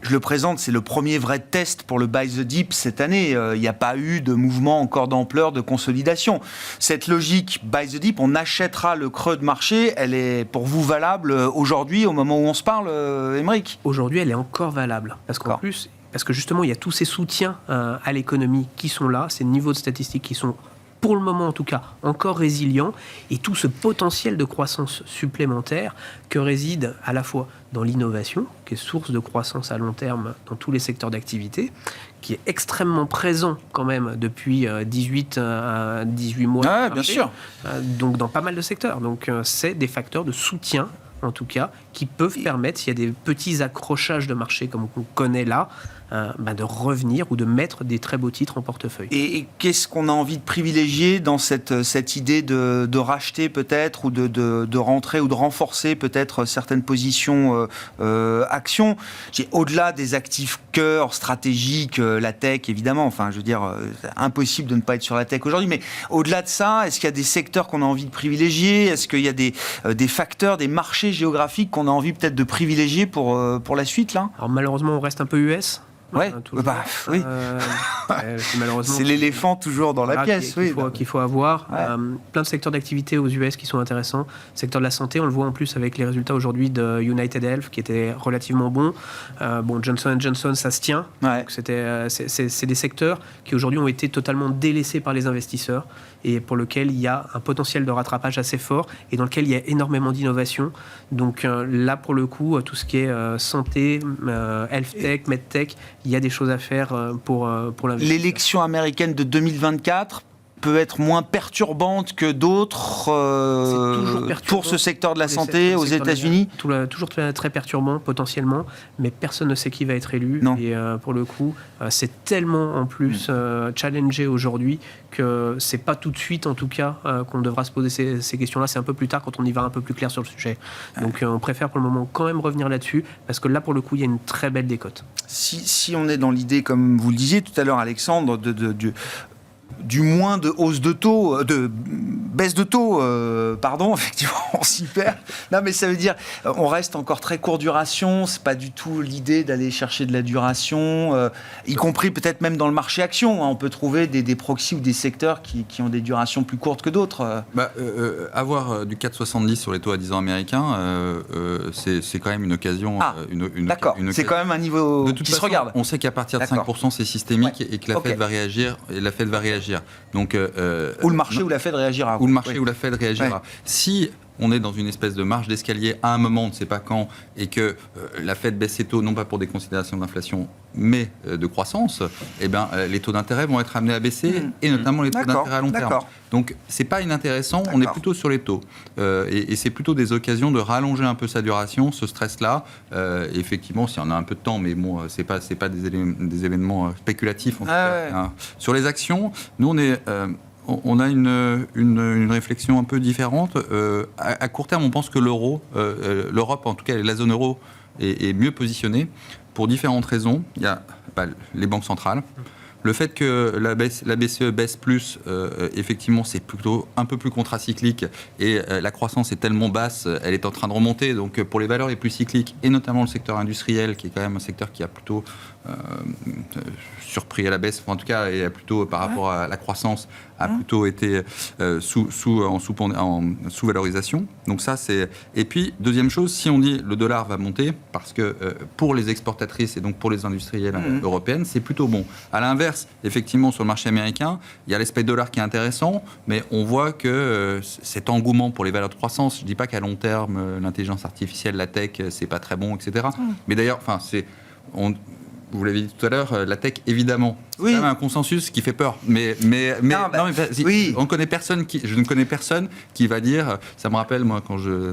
je le présente, c'est le premier vrai test pour le buy the dip cette année. Il n'y a pas eu de mouvement encore d'ampleur, de consolidation. Cette logique buy the dip, on achètera le creux de marché, elle est pour vous valable aujourd'hui, au moment où on se parle, Aymeric ?
Aujourd'hui, elle est encore valable. Parce que justement, il y a tous ces soutiens à l'économie qui sont là, ces niveaux de statistiques qui sont, pour le moment en tout cas, encore résilient, et tout ce potentiel de croissance supplémentaire que réside à la fois dans l'innovation, qui est source de croissance à long terme dans tous les secteurs d'activité, qui est extrêmement présent quand même depuis 18 à 18 mois.
Ah, bien sûr.
Donc dans pas mal de secteurs. Donc c'est des facteurs de soutien, en tout cas, qui peuvent permettre, s'il y a des petits accrochages de marché comme on connaît là, de revenir ou de mettre des très beaux titres en portefeuille.
Et qu'est-ce qu'on a envie de privilégier dans cette idée de racheter peut-être ou de rentrer ou de renforcer peut-être certaines positions actions ? Au-delà des actifs cœur stratégiques, la tech évidemment, enfin je veux dire, impossible de ne pas être sur la tech aujourd'hui, mais au-delà de ça, est-ce qu'il y a des secteurs qu'on a envie de privilégier ? Est-ce qu'il y a des facteurs, des marchés géographiques qu'on a envie peut-être de privilégier pour la suite là ?
Alors malheureusement on reste un peu US.
Ouais, oui.
Malheureusement,
c'est l'éléphant toujours dans la pièce.
Qu'il faut avoir.
Ouais.
Plein de secteurs d'activité aux US qui sont intéressants. Le secteur de la santé, on le voit en plus avec les résultats aujourd'hui de United Health qui étaient relativement bons. Johnson & Johnson, ça se tient.
Ouais.
Donc c'est des secteurs qui aujourd'hui ont été totalement délaissés par les investisseurs et pour lequel il y a un potentiel de rattrapage assez fort et dans lequel il y a énormément d'innovation. Donc là, pour le coup, tout ce qui est santé, health tech, medtech, il y a des choses à faire pour l'investisseur.
L'élection américaine de 2024 peut être moins perturbante que d'autres pour ce secteur de la santé aux États-Unis.
Toujours très perturbant potentiellement, mais personne ne sait qui va être élu.
Non.
Et pour le coup, c'est tellement en plus challengé aujourd'hui que c'est pas tout de suite en tout cas qu'on devra se poser ces questions-là. C'est un peu plus tard quand on y va un peu plus clair sur le sujet. Donc on préfère pour le moment quand même revenir là-dessus parce que là pour le coup il y a une très belle décote. Si
on est dans l'idée, comme vous le disiez tout à l'heure Alexandre, du moins de hausse de taux, de baisse de taux, effectivement, on s'y perd. Non, mais ça veut dire, on reste encore très court duration, c'est pas du tout l'idée d'aller chercher de la duration, y compris peut-être même dans le marché action, hein, on peut trouver des proxys ou des secteurs qui ont des durations plus courtes que d'autres.
Avoir du 4,70 sur les taux à 10 ans américains, c'est quand même une occasion.
D'accord, c'est quand même un niveau qui se regarde.
On sait qu'à partir de 5%, c'est systémique et que la Fed va réagir, Donc,
ou le marché ou la Fed réagira.
Ou le marché ou la Fed réagira. Ouais. Si on est dans une espèce de marge d'escalier à un moment, on ne sait pas quand, et que la Fed baisse ses taux, non pas pour des considérations d'inflation, mais de croissance, les taux d'intérêt vont être amenés à baisser, et notamment les taux d'intérêt à long terme. Donc, ce n'est pas inintéressant, on est plutôt sur les taux. Et c'est plutôt des occasions de rallonger un peu sa duration, ce stress-là. Effectivement, si on a un peu de temps, mais bon, ce n'est pas des événements spéculatifs. En tout cas, hein. Sur les actions, nous, on a une réflexion un peu différente. À court terme, on pense que l'Europe, en tout cas la zone euro, est mieux positionnée pour différentes raisons. Il y a les banques centrales. Le fait que la BCE baisse plus, effectivement, c'est plutôt un peu plus contracyclique et la croissance est tellement basse, elle est en train de remonter. Donc pour les valeurs les plus cycliques, et notamment le secteur industriel, qui est quand même un secteur qui a plutôt surpris à la baisse, en tout cas, et a plutôt par rapport à la croissance, a plutôt été en sous-valorisation. Donc ça, c'est... Et puis, deuxième chose, si on dit le dollar va monter, parce que pour les exportatrices et donc pour les industrielles européennes, c'est plutôt bon. À l'inverse, effectivement, sur le marché américain, il y a l'aspect dollar qui est intéressant, mais on voit que cet engouement pour les valeurs de croissance, je ne dis pas qu'à long terme, l'intelligence artificielle, la tech, c'est pas très bon, etc. Mais d'ailleurs, vous l'avez dit tout à l'heure, la tech, évidemment.
Oui.
C'est quand même un consensus qui fait peur. Mais je ne connais personne qui va dire, ça me rappelle, moi,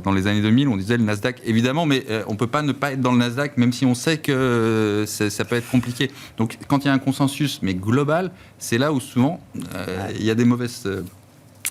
dans les années 2000, on disait le Nasdaq, évidemment, mais on ne peut pas ne pas être dans le Nasdaq, même si on sait que ça peut être compliqué. Donc, quand il y a un consensus, mais global, c'est là où souvent, il y a des mauvaises...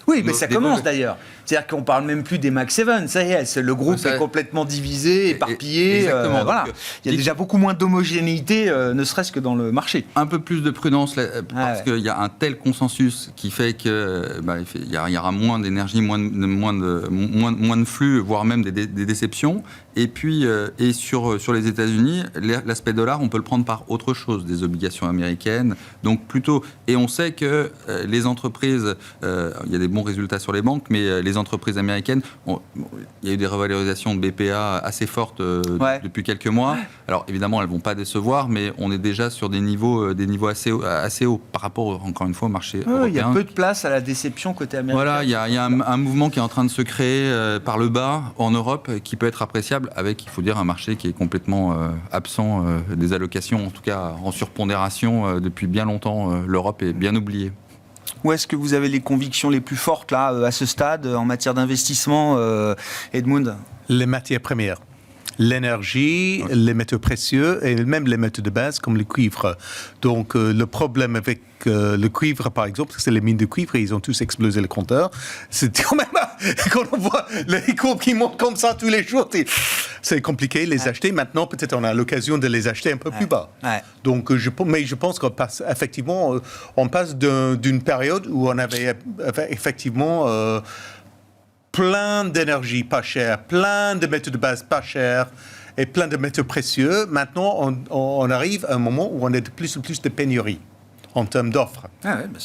Oui, mais ça commence d'ailleurs. C'est-à-dire qu'on ne parle même plus des Max 7, ça y est, le groupe est complètement divisé, éparpillé.
Exactement.
Voilà. Il y a déjà beaucoup moins d'homogénéité, ne serait-ce que dans le marché.
Un peu plus de prudence, parce qu'il y a un tel consensus qui fait qu'il y aura moins d'énergie, moins de flux, voire même des déceptions. Et puis, sur les États-Unis, l'aspect dollar, on peut le prendre par autre chose, des obligations américaines. Donc plutôt, et on sait que les entreprises, il y a des bons résultats sur les banques, mais les entreprises américaines, il y a eu des revalorisations de BPA assez fortes depuis quelques mois. Alors évidemment, elles ne vont pas décevoir, mais on est déjà sur des niveaux assez hauts par rapport, encore une fois, au marché européen.
Il y a peu de place à la déception côté américain.
Voilà, il y a un mouvement qui est en train de se créer par le bas en Europe, qui peut être appréciable, avec, il faut dire, un marché qui est complètement absent des allocations, en tout cas en surpondération depuis bien longtemps. L'Europe est bien oubliée.
Où est-ce que vous avez les convictions les plus fortes là, à ce stade, en matière d'investissement, Edmund ?
Les matières premières. L'énergie, les métaux précieux et même les métaux de base comme le cuivre. Donc le problème avec le cuivre, par exemple, c'est les mines de cuivre, ils ont tous explosé le compteur. C'est quand même, quand on voit les courbes qui montent comme ça tous les jours, c'est compliqué de les acheter. Maintenant, peut-être on a l'occasion de les acheter un peu plus bas. Donc, mais je pense qu'effectivement, on passe d'une période où on avait effectivement... plein d'énergie pas chère, plein de métaux de base pas chers et plein de métaux précieux. Maintenant, on arrive à un moment où on a de plus en plus de pénurie en termes d'offres.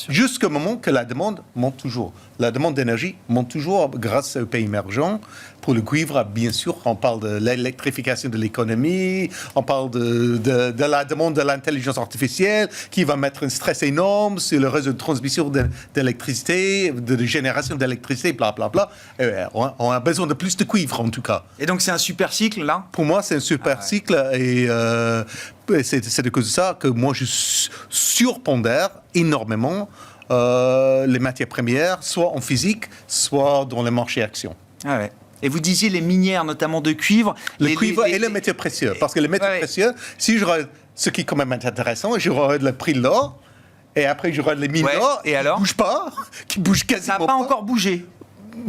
Jusqu'au moment que la demande monte toujours. La demande d'énergie monte toujours grâce aux pays émergents. Pour le cuivre, bien sûr, on parle de l'électrification de l'économie, on parle de la demande de l'intelligence artificielle qui va mettre un stress énorme sur le réseau de transmission d'électricité, de génération d'électricité, blablabla. On a besoin de plus de cuivre, en tout cas.
Et donc, c'est un super cycle, là ?
Pour moi, c'est un super cycle et c'est de cause de ça que moi, je surpondère énormément les matières premières, soit en physique, soit dans les marchés actions.
Et vous disiez les minières, notamment de cuivre.
Le cuivre et les métaux précieux. Parce que les métaux précieux, si je regarde ce qui est quand même intéressant, je regarde le prix de l'or, et après je regarde les mines d'or, qui ne bougent pas, qui bougent quasiment pas.
Ça n'a pas encore bougé.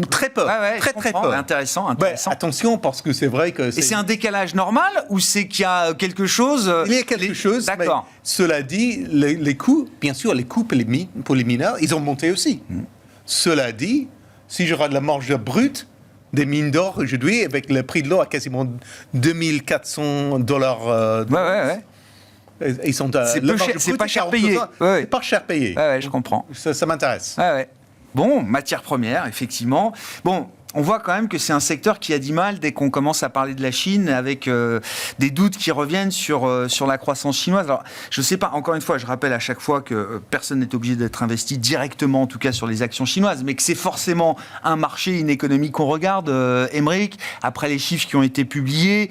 Très peu, très peu.
Intéressant.
Attention, parce que c'est vrai que...
Et c'est un décalage normal ou c'est qu'il y a quelque chose...
Il y a quelque chose,
d'accord.
Mais cela dit, les coûts, bien sûr, les coûts pour les mineurs, ils ont monté aussi. Cela dit, si je regarde la marge brute des mines d'or aujourd'hui, avec le prix de l'or à quasiment $2,400... Ils sont
c'est pas cher payé.
C'est pas cher payé.
Je comprends.
Ça m'intéresse.
Bon, matière première, effectivement. Bon, on voit quand même que c'est un secteur qui a du mal dès qu'on commence à parler de la Chine, avec des doutes qui reviennent sur la croissance chinoise. Alors, je ne sais pas, encore une fois, je rappelle à chaque fois que personne n'est obligé d'être investi directement, en tout cas sur les actions chinoises, mais que c'est forcément un marché, une économie qu'on regarde, Aymeric, après les chiffres qui ont été publiés.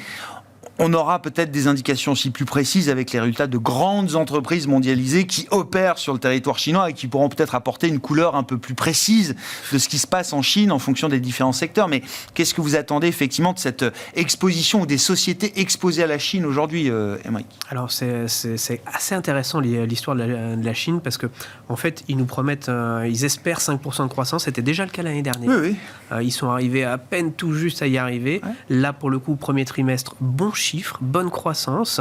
On aura peut-être des indications aussi plus précises avec les résultats de grandes entreprises mondialisées qui opèrent sur le territoire chinois et qui pourront peut-être apporter une couleur un peu plus précise de ce qui se passe en Chine en fonction des différents secteurs. Mais qu'est-ce que vous attendez effectivement de cette exposition ou des sociétés exposées à la Chine aujourd'hui, Aymeric ? Alors
c'est assez intéressant l'histoire de la Chine parce que en fait ils nous promettent, ils espèrent 5% de croissance. C'était déjà le cas l'année dernière. Ils sont arrivés à peine tout juste à y arriver. Là pour le coup, premier trimestre, bon chiffre, bonne croissance,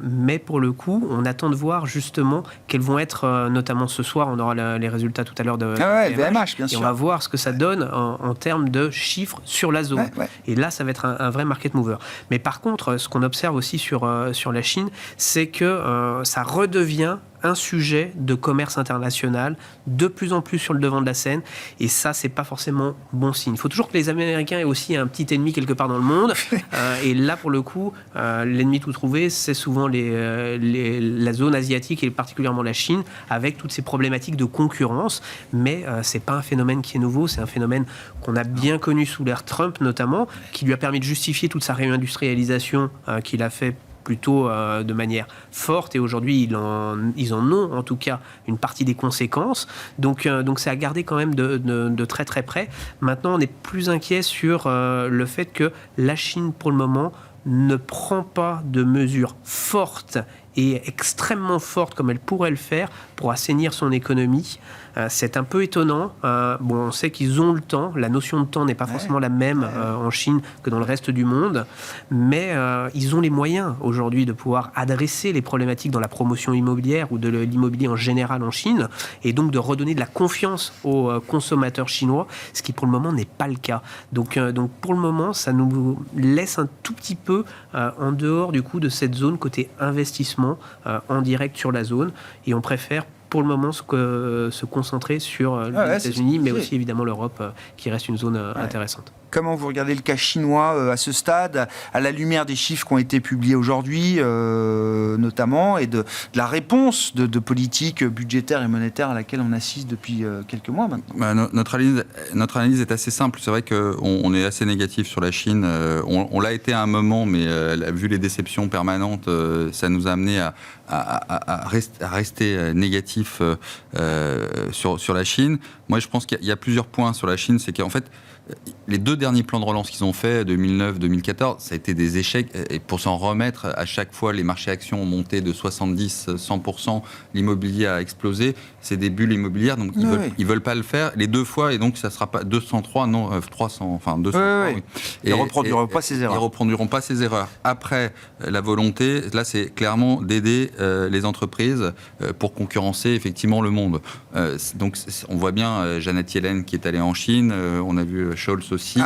mais pour le coup, on attend de voir justement quels vont être, notamment ce soir, on aura les résultats tout à l'heure de
VMH, bien sûr.
Et on va voir ce que ça donne en termes de chiffres sur la zone. Et là, ça va être un vrai market mover. Mais par contre, ce qu'on observe aussi sur la Chine, c'est que ça redevient un sujet de commerce international de plus en plus sur le devant de la scène, et ça, c'est pas forcément bon signe. Il faut toujours que les Américains aient aussi un petit ennemi quelque part dans le monde, et là, pour le coup, l'ennemi tout trouvé, c'est souvent la zone asiatique, et particulièrement la Chine, avec toutes ces problématiques de concurrence, mais c'est pas un phénomène qui est nouveau, c'est un phénomène qu'on a bien connu sous l'ère Trump, notamment, qui lui a permis de justifier toute sa réindustrialisation qu'il a fait plutôt de manière forte, et aujourd'hui ils en ont en tout cas une partie des conséquences. Donc c'est à garder quand même de très très près. Maintenant, on est plus inquiet sur le fait que la Chine, pour le moment, ne prend pas de mesures fortes et extrêmement fortes comme elle pourrait le faire pour assainir son économie. C'est un peu étonnant. On sait qu'ils ont le temps. La notion de temps n'est pas forcément la même en Chine que dans le reste du monde. Mais ils ont les moyens aujourd'hui de pouvoir adresser les problématiques dans la promotion immobilière ou de l'immobilier en général en Chine, et donc de redonner de la confiance aux consommateurs chinois, ce qui pour le moment n'est pas le cas. Donc pour le moment, ça nous laisse un tout petit peu en dehors du coup de cette zone côté investissement en direct sur la zone, et on préfère pour le moment se concentrer sur les États-Unis, mais aussi évidemment l'Europe, qui reste une zone intéressante.
Comment vous regardez le cas chinois à ce stade, à la lumière des chiffres qui ont été publiés aujourd'hui, notamment, et de la réponse de politique budgétaire et monétaire à laquelle on assiste depuis quelques mois maintenant?
Notre analyse est assez simple. C'est vrai qu'on est assez négatif sur la Chine. On l'a été à un moment, mais vu les déceptions permanentes, ça nous a amené à rester négatif sur la Chine. Moi, je pense qu'il y a plusieurs points sur la Chine. C'est qu'en fait, les 2 derniers plans de relance qu'ils ont fait, 2009-2014, ça a été des échecs. Et pour s'en remettre, à chaque fois, les marchés actions ont monté de 70-100%. L'immobilier a explosé. C'est des bulles immobilières, donc ils veulent pas le faire. Les 2 fois, et donc ça sera pas 203, non, 300, enfin 203. Oui.
Ils ne reproduiront pas ces erreurs.
Ils reproduiront pas ces erreurs. Après, la volonté, là, c'est clairement d'aider les entreprises pour concurrencer effectivement le monde. Donc, on voit bien Janet Yellen qui est allée en Chine. On a vu Scholz aussi.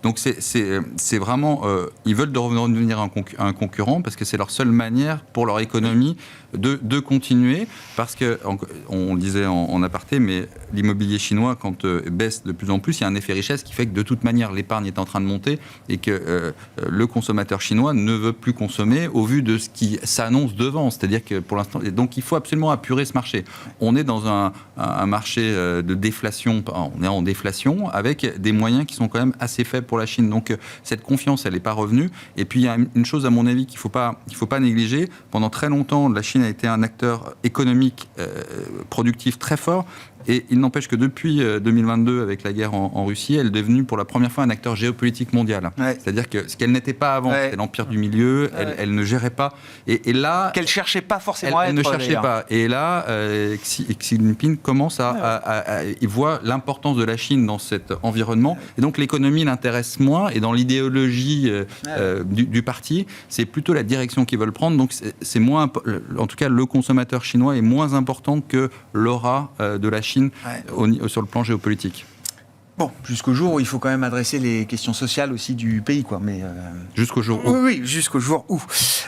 Donc c'est vraiment, ils veulent devenir un concurrent parce que c'est leur seule manière pour leur économie de continuer, parce que on le disait en aparté, mais l'immobilier chinois quand baisse de plus en plus, il y a un effet richesse qui fait que de toute manière l'épargne est en train de monter et que le consommateur chinois ne veut plus consommer au vu de ce qui s'annonce devant, c'est-à-dire que pour l'instant, donc il faut absolument apurer ce marché. On est dans un marché de déflation, on est en déflation avec des moyens qui sont quand même assez faibles pour la Chine. Donc cette confiance, elle n'est pas revenue. Et puis il y a une chose à mon avis qu'il faut pas négliger. Pendant très longtemps, la Chine a été un acteur économique productif très fort. Et il n'empêche que depuis 2022, avec la guerre en Russie, elle est devenue pour la première fois un acteur géopolitique mondial. Ouais. C'est-à-dire que ce qu'elle n'était pas avant, c'était l'empire du milieu, elle ne gérait pas. Et là...
Qu'elle ne cherchait pas forcément à être.
Elle ne cherchait pas. Et là, Xi Jinping commence il voit l'importance de la Chine dans cet environnement. Et donc l'économie l'intéresse moins. Et dans l'idéologie du parti, c'est plutôt la direction qu'ils veulent prendre. Donc c'est moins... En tout cas, le consommateur chinois est moins important que l'aura de la Chine sur le plan géopolitique.
Bon, jusqu'au jour où il faut quand même adresser les questions sociales aussi du pays, quoi. Mais
jusqu'au jour où.
Oui, jusqu'au jour où.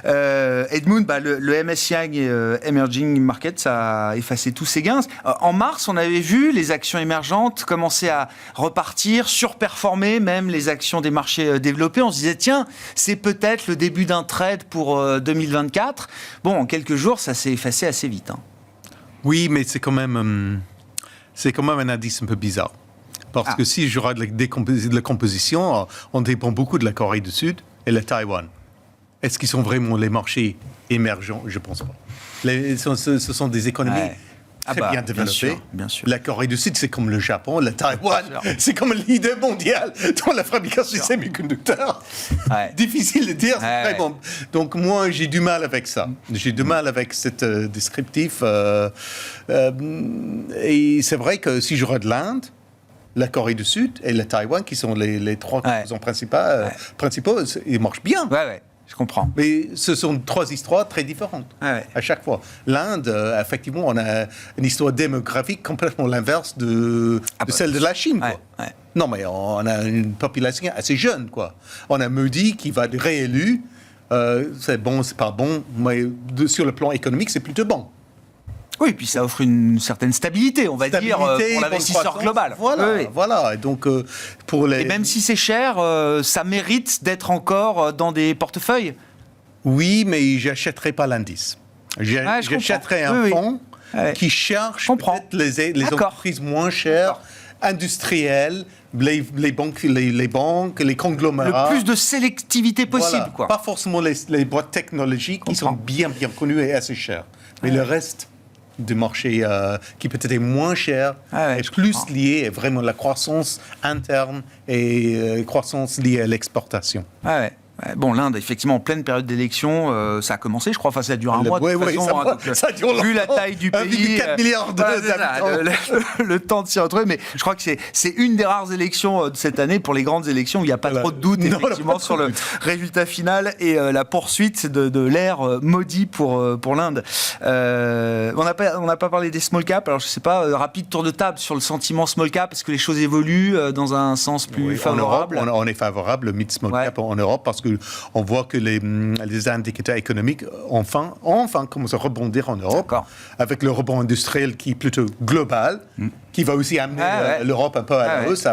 Edmund, le MSCI Emerging Markets a effacé tous ses gains. En mars, on avait vu les actions émergentes commencer à repartir, surperformer même les actions des marchés développés. On se disait, tiens, c'est peut-être le début d'un trade pour 2024. Bon, en quelques jours, ça s'est effacé assez vite. Hein.
Oui, mais c'est quand même un indice un peu bizarre. Parce que si je regarde la composition, on dépend beaucoup de la Corée du Sud et la Taïwan. Est-ce qu'ils sont vraiment les marchés émergents? Je ne pense pas. Ce sont des économies très bien développées.
Bien sûr.
La Corée du Sud, c'est comme le Japon. La Taïwan, c'est comme le leader mondial dans la fabrication des semi-conducteurs. Difficile de dire. Bon. Donc moi, j'ai du mal avec ça. J'ai du mal avec cet descriptif. Et c'est vrai que si je regarde l'Inde, la Corée du Sud et la Taïwan, qui sont les 3 composants principaux, ils marchent bien.
Je comprends.
Mais ce sont 3 histoires très différentes à chaque fois. L'Inde, effectivement, on a une histoire démographique complètement l'inverse de celle de la Chine. Quoi. Non, mais on a une population assez jeune. Quoi. On a Modi qui va être réélu. C'est bon, c'est pas bon, mais sur le plan économique, c'est plutôt bon.
Oui, puis ça offre une certaine stabilité, on va dire, pour l'investisseur global.
Voilà. Et donc,
Et même si c'est cher, ça mérite d'être encore dans des portefeuilles.
Oui, mais j'achèterai pas l'indice. J'achèterai un fonds qui cherche peut-être les entreprises moins chères industriels, les banques, les conglomérats.
Le plus de sélectivité possible,
Voilà.
quoi.
Pas forcément les boîtes technologiques qui sont bien connues et assez chères. Mais le reste du marché qui peut être moins cher est plus lié à vraiment la croissance interne et croissance liée à l'exportation.
Bon, l'Inde, effectivement, en pleine période d'élection, ça a commencé, je crois, enfin, ça dure un mois.
Oui, ça dure
vu la taille du pays,
1,4 milliard d'habitants.
Le temps de s'y retrouver, mais je crois que c'est une des rares élections de cette année, pour les grandes élections, où il n'y a pas trop de doute, effectivement, sur le résultat final et la poursuite de l'ère maudit pour l'Inde. On n'a pas parlé des small caps, alors je ne sais pas, rapide tour de table sur le sentiment small cap, est-ce que les choses évoluent dans un sens plus favorable?
En Europe, on est favorable au mid-small cap en Europe, parce qu'on voit que les indicateurs économiques enfin commencent à rebondir en Europe, avec le rebond industriel qui est plutôt global, qui va aussi amener l'Europe un peu à la hausse.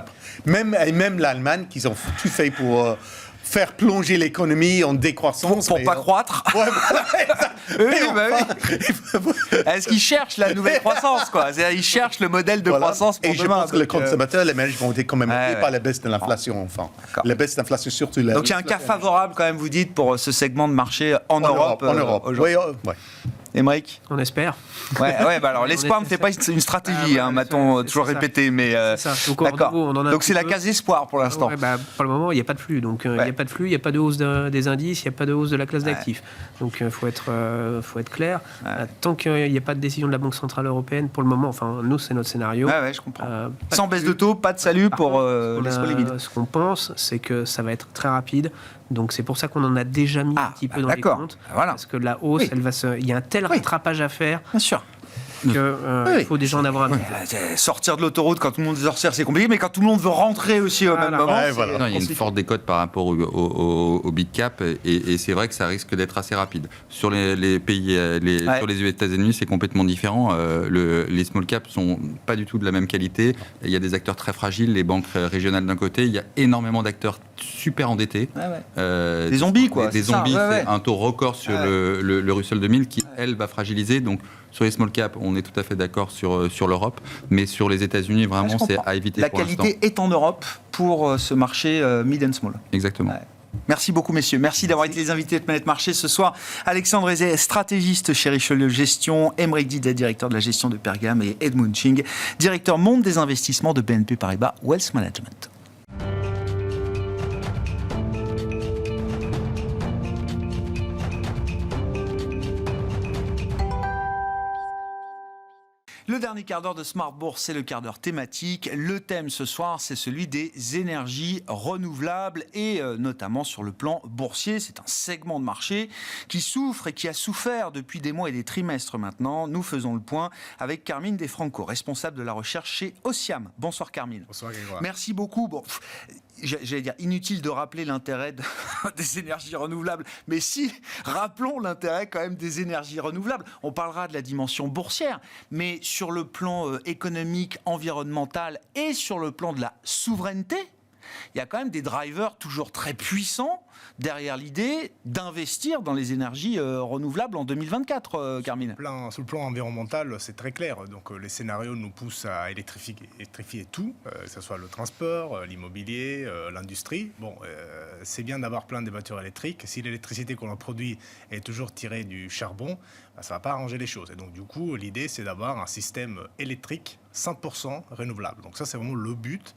Même l'Allemagne, qui ont tout fait pour faire plonger l'économie en décroissance.
Pour pas croître. Est-ce qu'ils cherchent la nouvelle croissance, quoi? C'est-à-dire, ils cherchent le modèle de croissance pour demain.
Et je pense que les consommateurs, les ménages vont être quand même aidés par la baisse de l'inflation, la baisse de l'inflation surtout.
Donc il y a un cas favorable, quand même, vous dites, pour ce segment de marché en Europe.
Oui.
Émeric?
On espère.
Alors l'espoir ne fait pas une stratégie, m'a-t-on toujours répété, mais d'accord. Donc c'est la case espoir pour l'instant.
Pour le moment, il n'y a pas de flux, donc il n'y a pas de flux, il n'y a pas de hausse des indices, il n'y a pas de hausse de la classe d'actifs. Donc il faut être clair. Tant qu'il n'y a pas de décision de la Banque centrale européenne, pour le moment, enfin nous c'est notre scénario.
Je comprends. Sans baisse de taux, pas de salut pour l'esprit limite.
Ce qu'on pense, c'est que ça va être très rapide. Donc c'est pour ça qu'on en a déjà mis un petit peu dans les comptes. Parce que la hausse, il y a un tel rattrapage à faire.
Bien sûr.
Il faut déjà en avoir un petit peu.
Sortir de l'autoroute quand tout le monde veut sortir, c'est compliqué, mais quand tout le monde veut rentrer aussi au même moment.
Non, il y a une forte décote par rapport au big cap, et c'est vrai que ça risque d'être assez rapide. Sur les pays, sur les États-Unis, c'est complètement différent. Les small caps sont pas du tout de la même qualité. Il y a des acteurs très fragiles, les banques régionales d'un côté, il y a énormément d'acteurs super endettés.
Des zombies, quoi.
Des zombies, c'est un taux record sur le Russell 2000 qui, elle, va fragiliser. Donc, sur les small caps, on est tout à fait d'accord sur l'Europe, mais sur les États-Unis, vraiment, c'est à éviter pour l'instant.
La qualité est en Europe pour ce marché mid and small.
Exactement.
Merci beaucoup, messieurs. Merci d'avoir été les invités de Planète Marché ce soir. Alexandre Aizet, stratégiste chez Richelieu Gestion, Émeric Didet, directeur de la gestion de Pergame, et Edmund Ching, directeur monde des investissements de BNP Paribas Wealth Management. Le dernier quart d'heure de Smart Bourse, c'est le quart d'heure thématique. Le thème ce soir, c'est celui des énergies renouvelables et notamment sur le plan boursier. C'est un segment de marché qui souffre et qui a souffert depuis des mois et des trimestres maintenant. Nous faisons le point avec Carmine Defranco, responsable de la recherche chez Osiam. Bonsoir Carmine.
Bonsoir Grégoire.
Merci beaucoup. J'allais dire, inutile de rappeler l'intérêt des énergies renouvelables, mais si, rappelons l'intérêt quand même des énergies renouvelables. On parlera de la dimension boursière, mais sur le plan économique, environnemental et sur le plan de la souveraineté, il y a quand même des drivers toujours très puissants derrière l'idée d'investir dans les énergies renouvelables en 2024, Carmine.
Sur le plan environnemental, c'est très clair. Donc, les scénarios nous poussent à électrifier tout, que ce soit le transport, l'immobilier, l'industrie. Bon, c'est bien d'avoir plein de voitures électriques. Si l'électricité qu'on en produit est toujours tirée du charbon, ça ne va pas arranger les choses. Et donc, du coup, l'idée, c'est d'avoir un système électrique 100% renouvelable. Donc ça, c'est vraiment le but.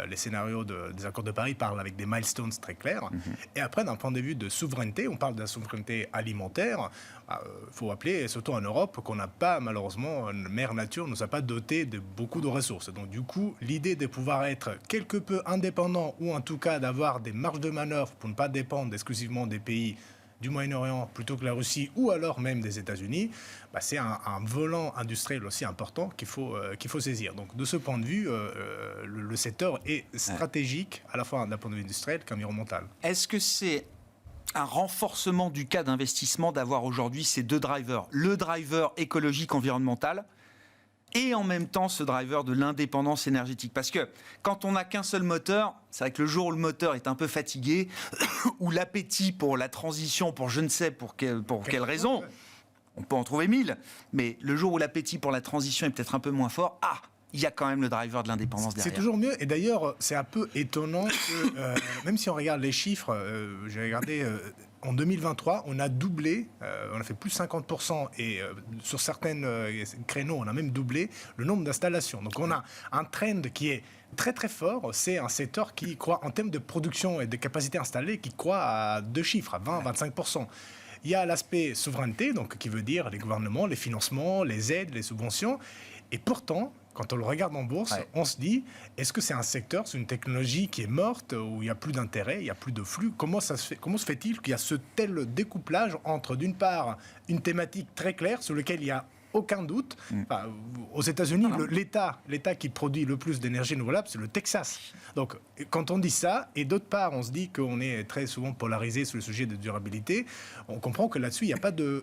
Les scénarios des accords de Paris parlent avec des milestones très clairs. Et après, d'un point de vue de souveraineté, on parle de la souveraineté alimentaire. Il faut rappeler, surtout en Europe, qu'on n'a pas, malheureusement, Mère Nature ne nous a pas doté de beaucoup de ressources. Donc du coup, l'idée de pouvoir être quelque peu indépendant, ou en tout cas d'avoir des marges de manœuvre pour ne pas dépendre exclusivement des pays du Moyen-Orient plutôt que la Russie, ou alors même des États-Unis, c'est un volant industriel aussi important qu'il faut saisir. Donc de ce point de vue, le secteur est stratégique à la fois d'un point de vue industriel qu'environnemental.
Est-ce que c'est un renforcement du cas d'investissement d'avoir aujourd'hui ces deux drivers, le driver écologique environnemental et en même temps ce driver de l'indépendance énergétique? Parce que quand on n'a qu'un seul moteur, c'est vrai que le jour où le moteur est un peu fatigué, ou l'appétit pour la transition, pour je ne sais pour quelle raison, on peut en trouver 1000, mais le jour où l'appétit pour la transition est peut-être un peu moins fort, il y a quand même le driver de l'indépendance derrière.
C'est toujours mieux. Et d'ailleurs, c'est un peu étonnant que, même si on regarde les chiffres, j'ai regardé, en 2023, on a doublé, on a fait plus 50%, et sur certains créneaux, on a même doublé le nombre d'installations. Donc on a un trend qui est très très fort. C'est un secteur qui croît, en termes de production et de capacité installée, qui croît à 2 chiffres, à 20-25%. Il y a l'aspect souveraineté, donc qui veut dire les gouvernements, les financements, les aides, les subventions. Et pourtant, quand on le regarde en bourse, on se dit, est-ce que c'est un secteur, c'est une technologie qui est morte, où il n'y a plus d'intérêt, il n'y a plus de flux? Comment se fait-il qu'il y a ce tel découplage entre, d'une part, une thématique très claire sur laquelle il y a aucun doute. Enfin, aux États-Unis, l'État qui produit le plus d'énergie renouvelable, c'est le Texas. Donc, quand on dit ça, et d'autre part, on se dit qu'on est très souvent polarisé sur le sujet de durabilité, on comprend que là-dessus, il n'y a pas de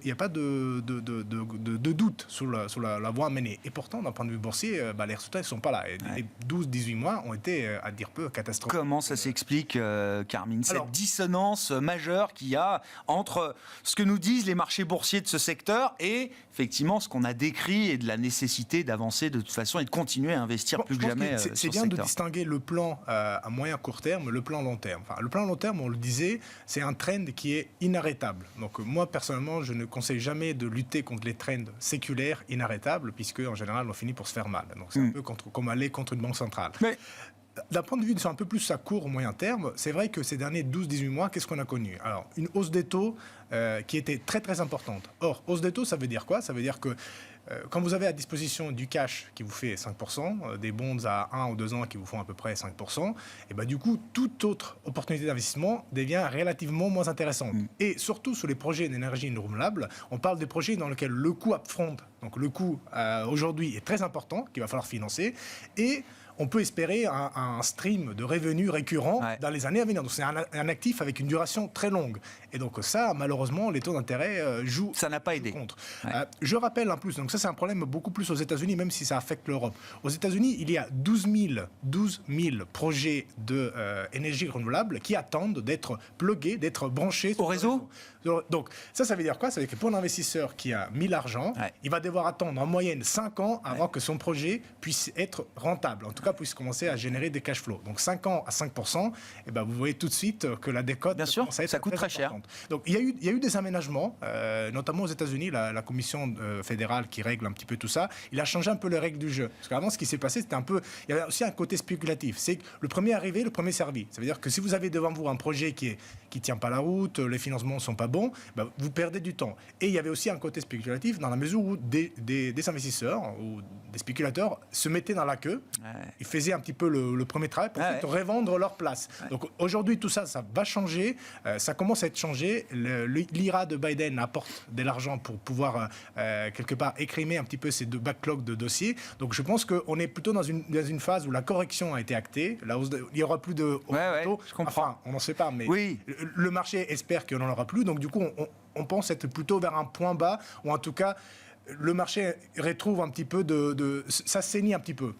doute sur la voie menée. Et pourtant, d'un point de vue boursier, les résultats ne sont pas là. Et les 12-18 mois ont été, à dire peu, catastrophiques.
Comment ça s'explique, Carmine, cette dissonance majeure qu'il y a entre ce que nous disent les marchés boursiers de ce secteur et, effectivement, ce qu'on a décrit et de la nécessité d'avancer de toute façon et de continuer à investir plus que jamais sur ce secteur.
C'est bien de distinguer le plan à moyen court terme, le plan long terme. Enfin, le plan long terme, on le disait, c'est un trend qui est inarrêtable. Donc moi, personnellement, je ne conseille jamais de lutter contre les trends séculaires inarrêtables, puisque en général, on finit pour se faire mal. Donc c'est un peu comme aller contre une banque centrale. Mais d'un point de vue un peu plus à court ou moyen terme, c'est vrai que ces derniers 12-18 mois, qu'est-ce qu'on a connu? Alors, une hausse des taux qui était très très importante. Or, hausse des taux, ça veut dire quoi? Ça veut dire que quand vous avez à disposition du cash qui vous fait 5%, des bonds à 1 ou 2 ans qui vous font à peu près 5%, et ben du coup, toute autre opportunité d'investissement devient relativement moins intéressante. Et surtout sur les projets d'énergie renouvelable, on parle des projets dans lesquels le coût upfront, donc le coût aujourd'hui est très important, qu'il va falloir financer, et on peut espérer un stream de revenus récurrents dans les années à venir. Donc c'est un actif avec une duration très longue. Et donc ça, malheureusement, les taux d'intérêt jouent.
Ça n'a pas aidé.
Contre. Je rappelle en plus, donc ça c'est un problème beaucoup plus aux États-Unis, même si ça affecte l'Europe. Aux États-Unis, il y a 12 000 projets d'énergie renouvelable qui attendent d'être plugués, d'être branchés
au réseau.
Donc ça veut dire quoi? Ça veut dire que pour l'investisseur qui a mis l'argent, il va devoir attendre en moyenne 5 ans avant que son projet puisse être rentable. En tout cas, puisse commencer à générer des cash flows. Donc 5 ans à 5%, et ben, vous voyez tout de suite que la décote
Bien sûr, ça coûte très cher.
Donc il y a eu des aménagements, notamment aux États-Unis, la commission fédérale qui règle un petit peu tout ça, il a changé un peu les règles du jeu. Parce qu'avant, ce qui s'est passé, c'était un peu... Il y avait aussi un côté spéculatif. C'est le premier arrivé, le premier servi. Ça veut dire que si vous avez devant vous un projet qui tient pas la route, les financements sont pas bons, ben, vous perdez du temps. Et il y avait aussi un côté spéculatif dans la mesure où des investisseurs ou des spéculateurs se mettaient dans la queue, ils faisaient un petit peu le premier travail pour ensuite revendre leur place. Donc aujourd'hui, tout ça, ça va changer. Ça commence à être changé. L'IRA de Biden apporte de l'argent pour pouvoir, quelque part, écrimer un petit peu ces deux backlogs de dossiers. Donc je pense qu'on est plutôt dans une phase où la correction a été actée. Il n'y aura plus de...
je comprends.
Enfin, on n'en sait pas, mais le marché espère qu'il n'y en aura plus. Donc du coup, on pense être plutôt vers un point bas, ou en tout cas... Le marché retrouve un petit peu ça saignit un petit peu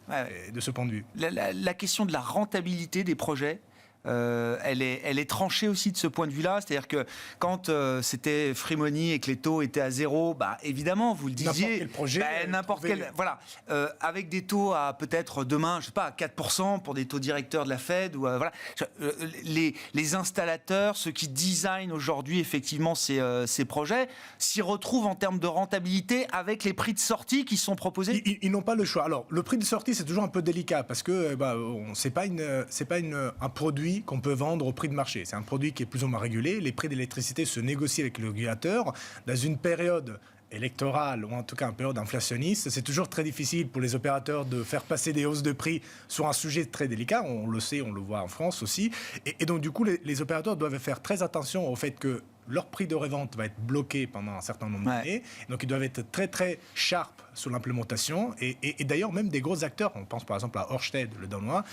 de ce point de vue.
La question de la rentabilité des projets, elle est tranchée aussi de ce point de vue-là. C'est-à-dire que quand c'était free money et que les taux étaient à zéro, bah, évidemment, vous le disiez, n'importe quel voilà, avec des taux à peut-être demain, je sais pas, à 4% pour des taux directeurs de la Fed, ou voilà, les installateurs, ceux qui designent aujourd'hui effectivement ces projets, s'y retrouvent en termes de rentabilité avec les prix de sortie qui sont proposés.
Ils n'ont pas le choix. Alors, le prix de sortie, c'est toujours un peu délicat parce que c'est pas un produit qu'on peut vendre au prix de marché. C'est un produit qui est plus ou moins régulé. Les prix d'électricité se négocient avec le régulateur. Dans une période électorale, ou en tout cas une période inflationniste, c'est toujours très difficile pour les opérateurs de faire passer des hausses de prix sur un sujet très délicat. On le sait, on le voit en France aussi. Et donc, du coup, les opérateurs doivent faire très attention au fait que leur prix de revente va être bloqué pendant un certain nombre d'années. Donc, ils doivent être très, très sharp sur l'implémentation. Et d'ailleurs, même des gros acteurs, on pense par exemple à Ørsted, le Danois,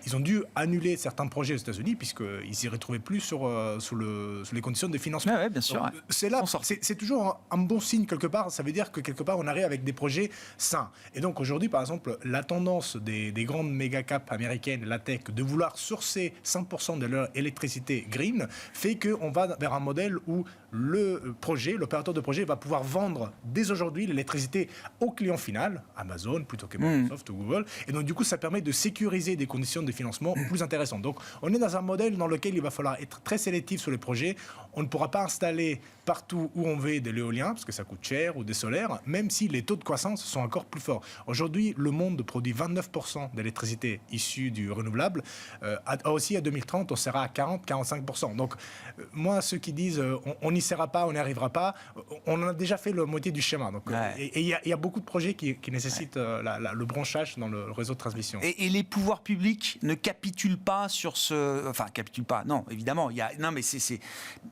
ils ont dû annuler certains projets aux États-Unis puisqu'ils ne s'y retrouvaient plus sur les conditions de financement.
Bien sûr.
Donc, c'est toujours un bon signe quelque part. Ça veut dire que quelque part, on arrive avec des projets sains. Et donc, aujourd'hui, par exemple, la tendance des grandes méga-caps américaines, la tech, de vouloir sourcer 100% de leur électricité green, fait qu'on va vers un modèle modèle où l'opérateur de projet va pouvoir vendre dès aujourd'hui l'électricité au client final, Amazon plutôt que Microsoft ou Google. Et donc, du coup, ça permet de sécuriser des conditions de financement plus intéressantes. Donc, on est dans un modèle dans lequel il va falloir être très sélectif sur les projets. On ne pourra pas installer partout où on veut de l'éolien, parce que ça coûte cher, ou des solaires, même si les taux de croissance sont encore plus forts. Aujourd'hui, le monde produit 29% d'électricité issue du renouvelable. Aussi, à 2030, on sera à 40-45%. Donc, moi, ceux qui disent on n'y sera pas, on n'y arrivera pas, on a déjà fait la moitié du schéma. Donc, et il y a beaucoup de projets qui nécessitent le branchage dans le réseau de transmission.
Et les pouvoirs publics ne capitulent pas sur ce... Enfin, capitulent pas, non, évidemment. Non, mais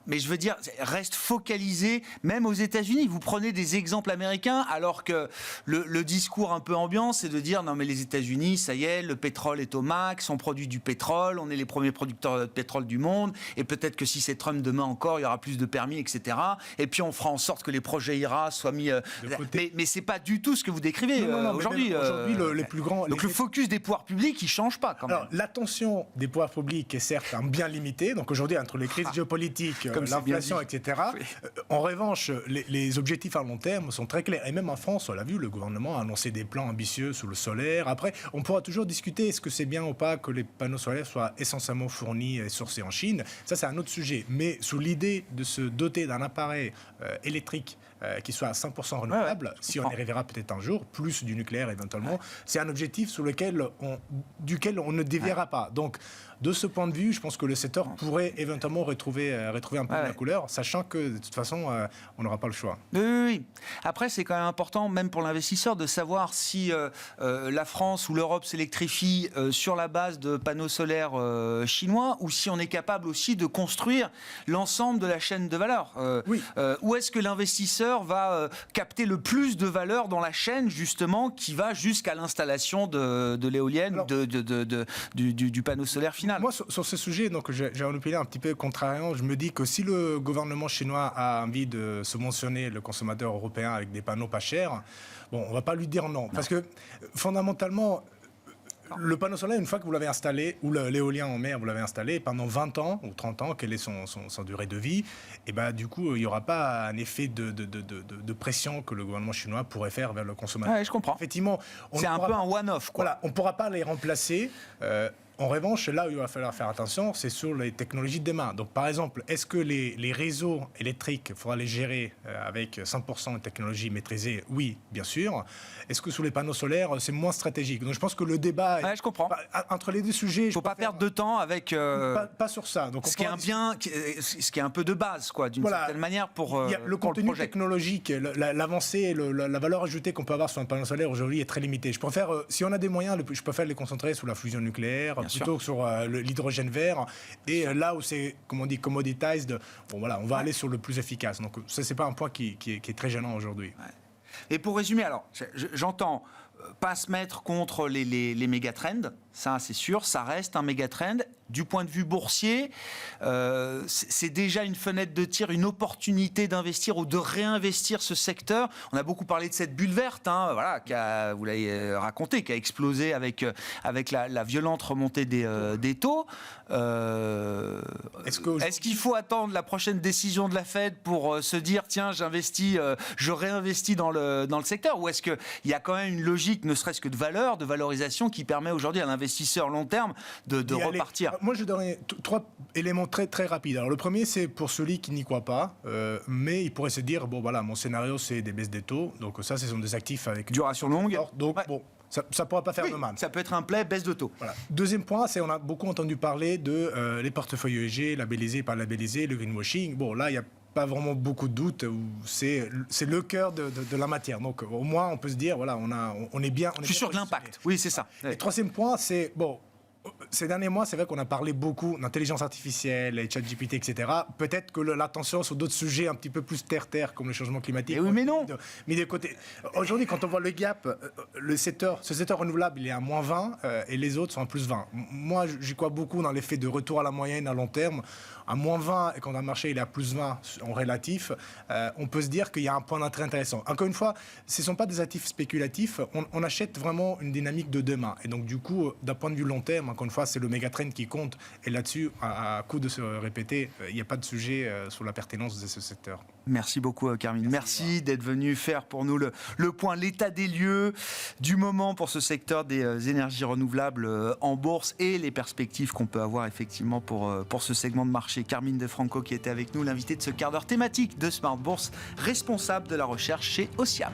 mais je veux dire, reste focalisé, même aux États-Unis. Vous prenez des exemples américains, alors que le discours un peu ambiant, c'est de dire, non, mais les États-Unis, ça y est, le pétrole est au max, on produit du pétrole, on est les premiers producteurs de pétrole du monde, et peut-être que si c'est Trump demain encore, il y aura plus de permis, etc. Et puis on fera en sorte que les projets IRA soient mis... Mais c'est pas du tout ce que vous décrivez aujourd'hui.
Aujourd'hui, les plus grands...
Donc le focus des pouvoirs publics, il change pas quand même.
Alors, l'attention des pouvoirs publics est certes bien limitée. Donc aujourd'hui, entre les crises géopolitiques, l'inflation, etc. Oui. En revanche, les objectifs à long terme sont très clairs. Et même en France, on l'a vu, le gouvernement a annoncé des plans ambitieux sur le solaire. Après, on pourra toujours discuter, est-ce que c'est bien ou pas que les panneaux solaires soient essentiellement fournis et sourcés en Chine. Ça, c'est un autre sujet. Mais sous l'idée de se doter d'un appareil électrique qui soit à 100% renouvelable, si on y arrivera peut-être un jour, plus du nucléaire éventuellement, c'est un objectif sur duquel on ne déviera pas. Donc, de ce point de vue, je pense que le secteur pourrait éventuellement retrouver un peu de la couleur, sachant que de toute façon, on n'aura pas le choix.
Oui. Après, c'est quand même important, même pour l'investisseur, de savoir si la France ou l'Europe s'électrifie sur la base de panneaux solaires chinois, ou si on est capable aussi de construire l'ensemble de la chaîne de valeur. Où est-ce que l'investisseur va capter le plus de valeur dans la chaîne, justement, qui va jusqu'à l'installation de l'éolienne, du panneau solaire final.
Moi, sur ce sujet, donc j'ai une opinion un petit peu contrariante. Je me dis que si le gouvernement chinois a envie de subventionner le consommateur européen avec des panneaux pas chers, bon, on va pas lui dire non. Parce que, fondamentalement... Le panneau solaire, une fois que vous l'avez installé, ou l'éolien en mer, vous l'avez installé, pendant 20 ans ou 30 ans, quelle est son durée de vie, et ben, du coup, il n'y aura pas un effet de pression que le gouvernement chinois pourrait faire vers le consommateur.
Ouais, je comprends.
Effectivement,
c'est un peu un one-off, quoi.
Voilà, on ne pourra pas les remplacer. En revanche, là où il va falloir faire attention, c'est sur les technologies de demain. Donc, par exemple, est-ce que les réseaux électriques, il faudra les gérer avec 100% de technologie maîtrisée? Oui, bien sûr. Est-ce que sur les panneaux solaires, c'est moins stratégique? Donc, je pense que le débat...
Ouais, je comprends.
Entre les deux sujets... Il
ne faut pas perdre de temps avec...
Pas sur ça. Donc,
ce qui est un peu de base, quoi, d'une certaine manière, pour
il y a le contenu technologique, l'avancée, la valeur ajoutée qu'on peut avoir sur un panneau solaire aujourd'hui est très limitée. Je préfère, si on a des moyens, je préfère les concentrer sur la fusion nucléaire, plutôt que sur l'hydrogène vert. Et là où c'est, comme on dit, commoditized, bon, voilà, on va aller sur le plus efficace. Donc ça, c'est pas un point qui est très gênant aujourd'hui.
Ouais. Et pour résumer, alors, j'entends pas se mettre contre les méga-trends, ça c'est sûr, ça reste un méga-trend. Du point de vue boursier, c'est déjà une fenêtre de tir, une opportunité d'investir ou de réinvestir ce secteur. On a beaucoup parlé de cette bulle verte, voilà, vous l'avez raconté, qui a explosé avec la violente remontée des taux. Est-ce qu'il faut attendre la prochaine décision de la Fed pour se dire, tiens, je réinvestis dans le secteur, ou est-ce qu'il y a quand même une logique, ne serait-ce que de valorisation, qui permet aujourd'hui à l'investisseur long terme de repartir?
Moi, je donnerais 3 éléments très, très rapides. Alors, le premier, c'est pour celui qui n'y croit pas, mais il pourrait se dire, bon, voilà, mon scénario, c'est des baisses des taux, donc ça, ce sont des actifs avec...
Duration longue.
Donc, bon, ça ne pourra pas faire de mal.
Ça peut être un play baisse de taux.
Voilà. Deuxième point, c'est on a beaucoup entendu parler de les portefeuilles ESG, labellisés par labellisés, le greenwashing. Bon, là, il y a pas vraiment beaucoup de doutes, c'est le cœur de la matière. Donc, au moins, on peut se dire, voilà, on est bien...
Je suis sûr de l'impact. Oui, c'est ça.
Et troisième point, c'est, bon... Ces derniers mois, c'est vrai qu'on a parlé beaucoup d'intelligence artificielle, les ChatGPT, etc. Peut-être que l'attention sur d'autres sujets un petit peu plus terre-terre, comme le changement climatique.
Oui, mais non.
Mis de côté. Aujourd'hui, quand on voit le gap, ce secteur renouvelable, il est à moins 20 et les autres sont à plus 20. Moi, j'y crois beaucoup dans l'effet de retour à la moyenne à long terme. À moins 20, et quand un marché il est à plus 20 en relatif, on peut se dire qu'il y a un point d'entrée intéressant. Encore une fois, ce ne sont pas des actifs spéculatifs. On achète vraiment une dynamique de demain. Et donc, du coup, d'un point de vue long terme, encore une fois, c'est le mégatrend qui compte. Et là-dessus, à coup de se répéter, il n'y a pas de sujet sur la pertinence de ce secteur.
Merci beaucoup, Carmine. Merci d'être venu faire pour nous le point, l'état des lieux du moment pour ce secteur des énergies renouvelables en bourse et les perspectives qu'on peut avoir effectivement pour ce segment de marché. Carmine De Franco qui était avec nous, l'invité de ce quart d'heure thématique de Smart Bourse, responsable de la recherche chez Osiam.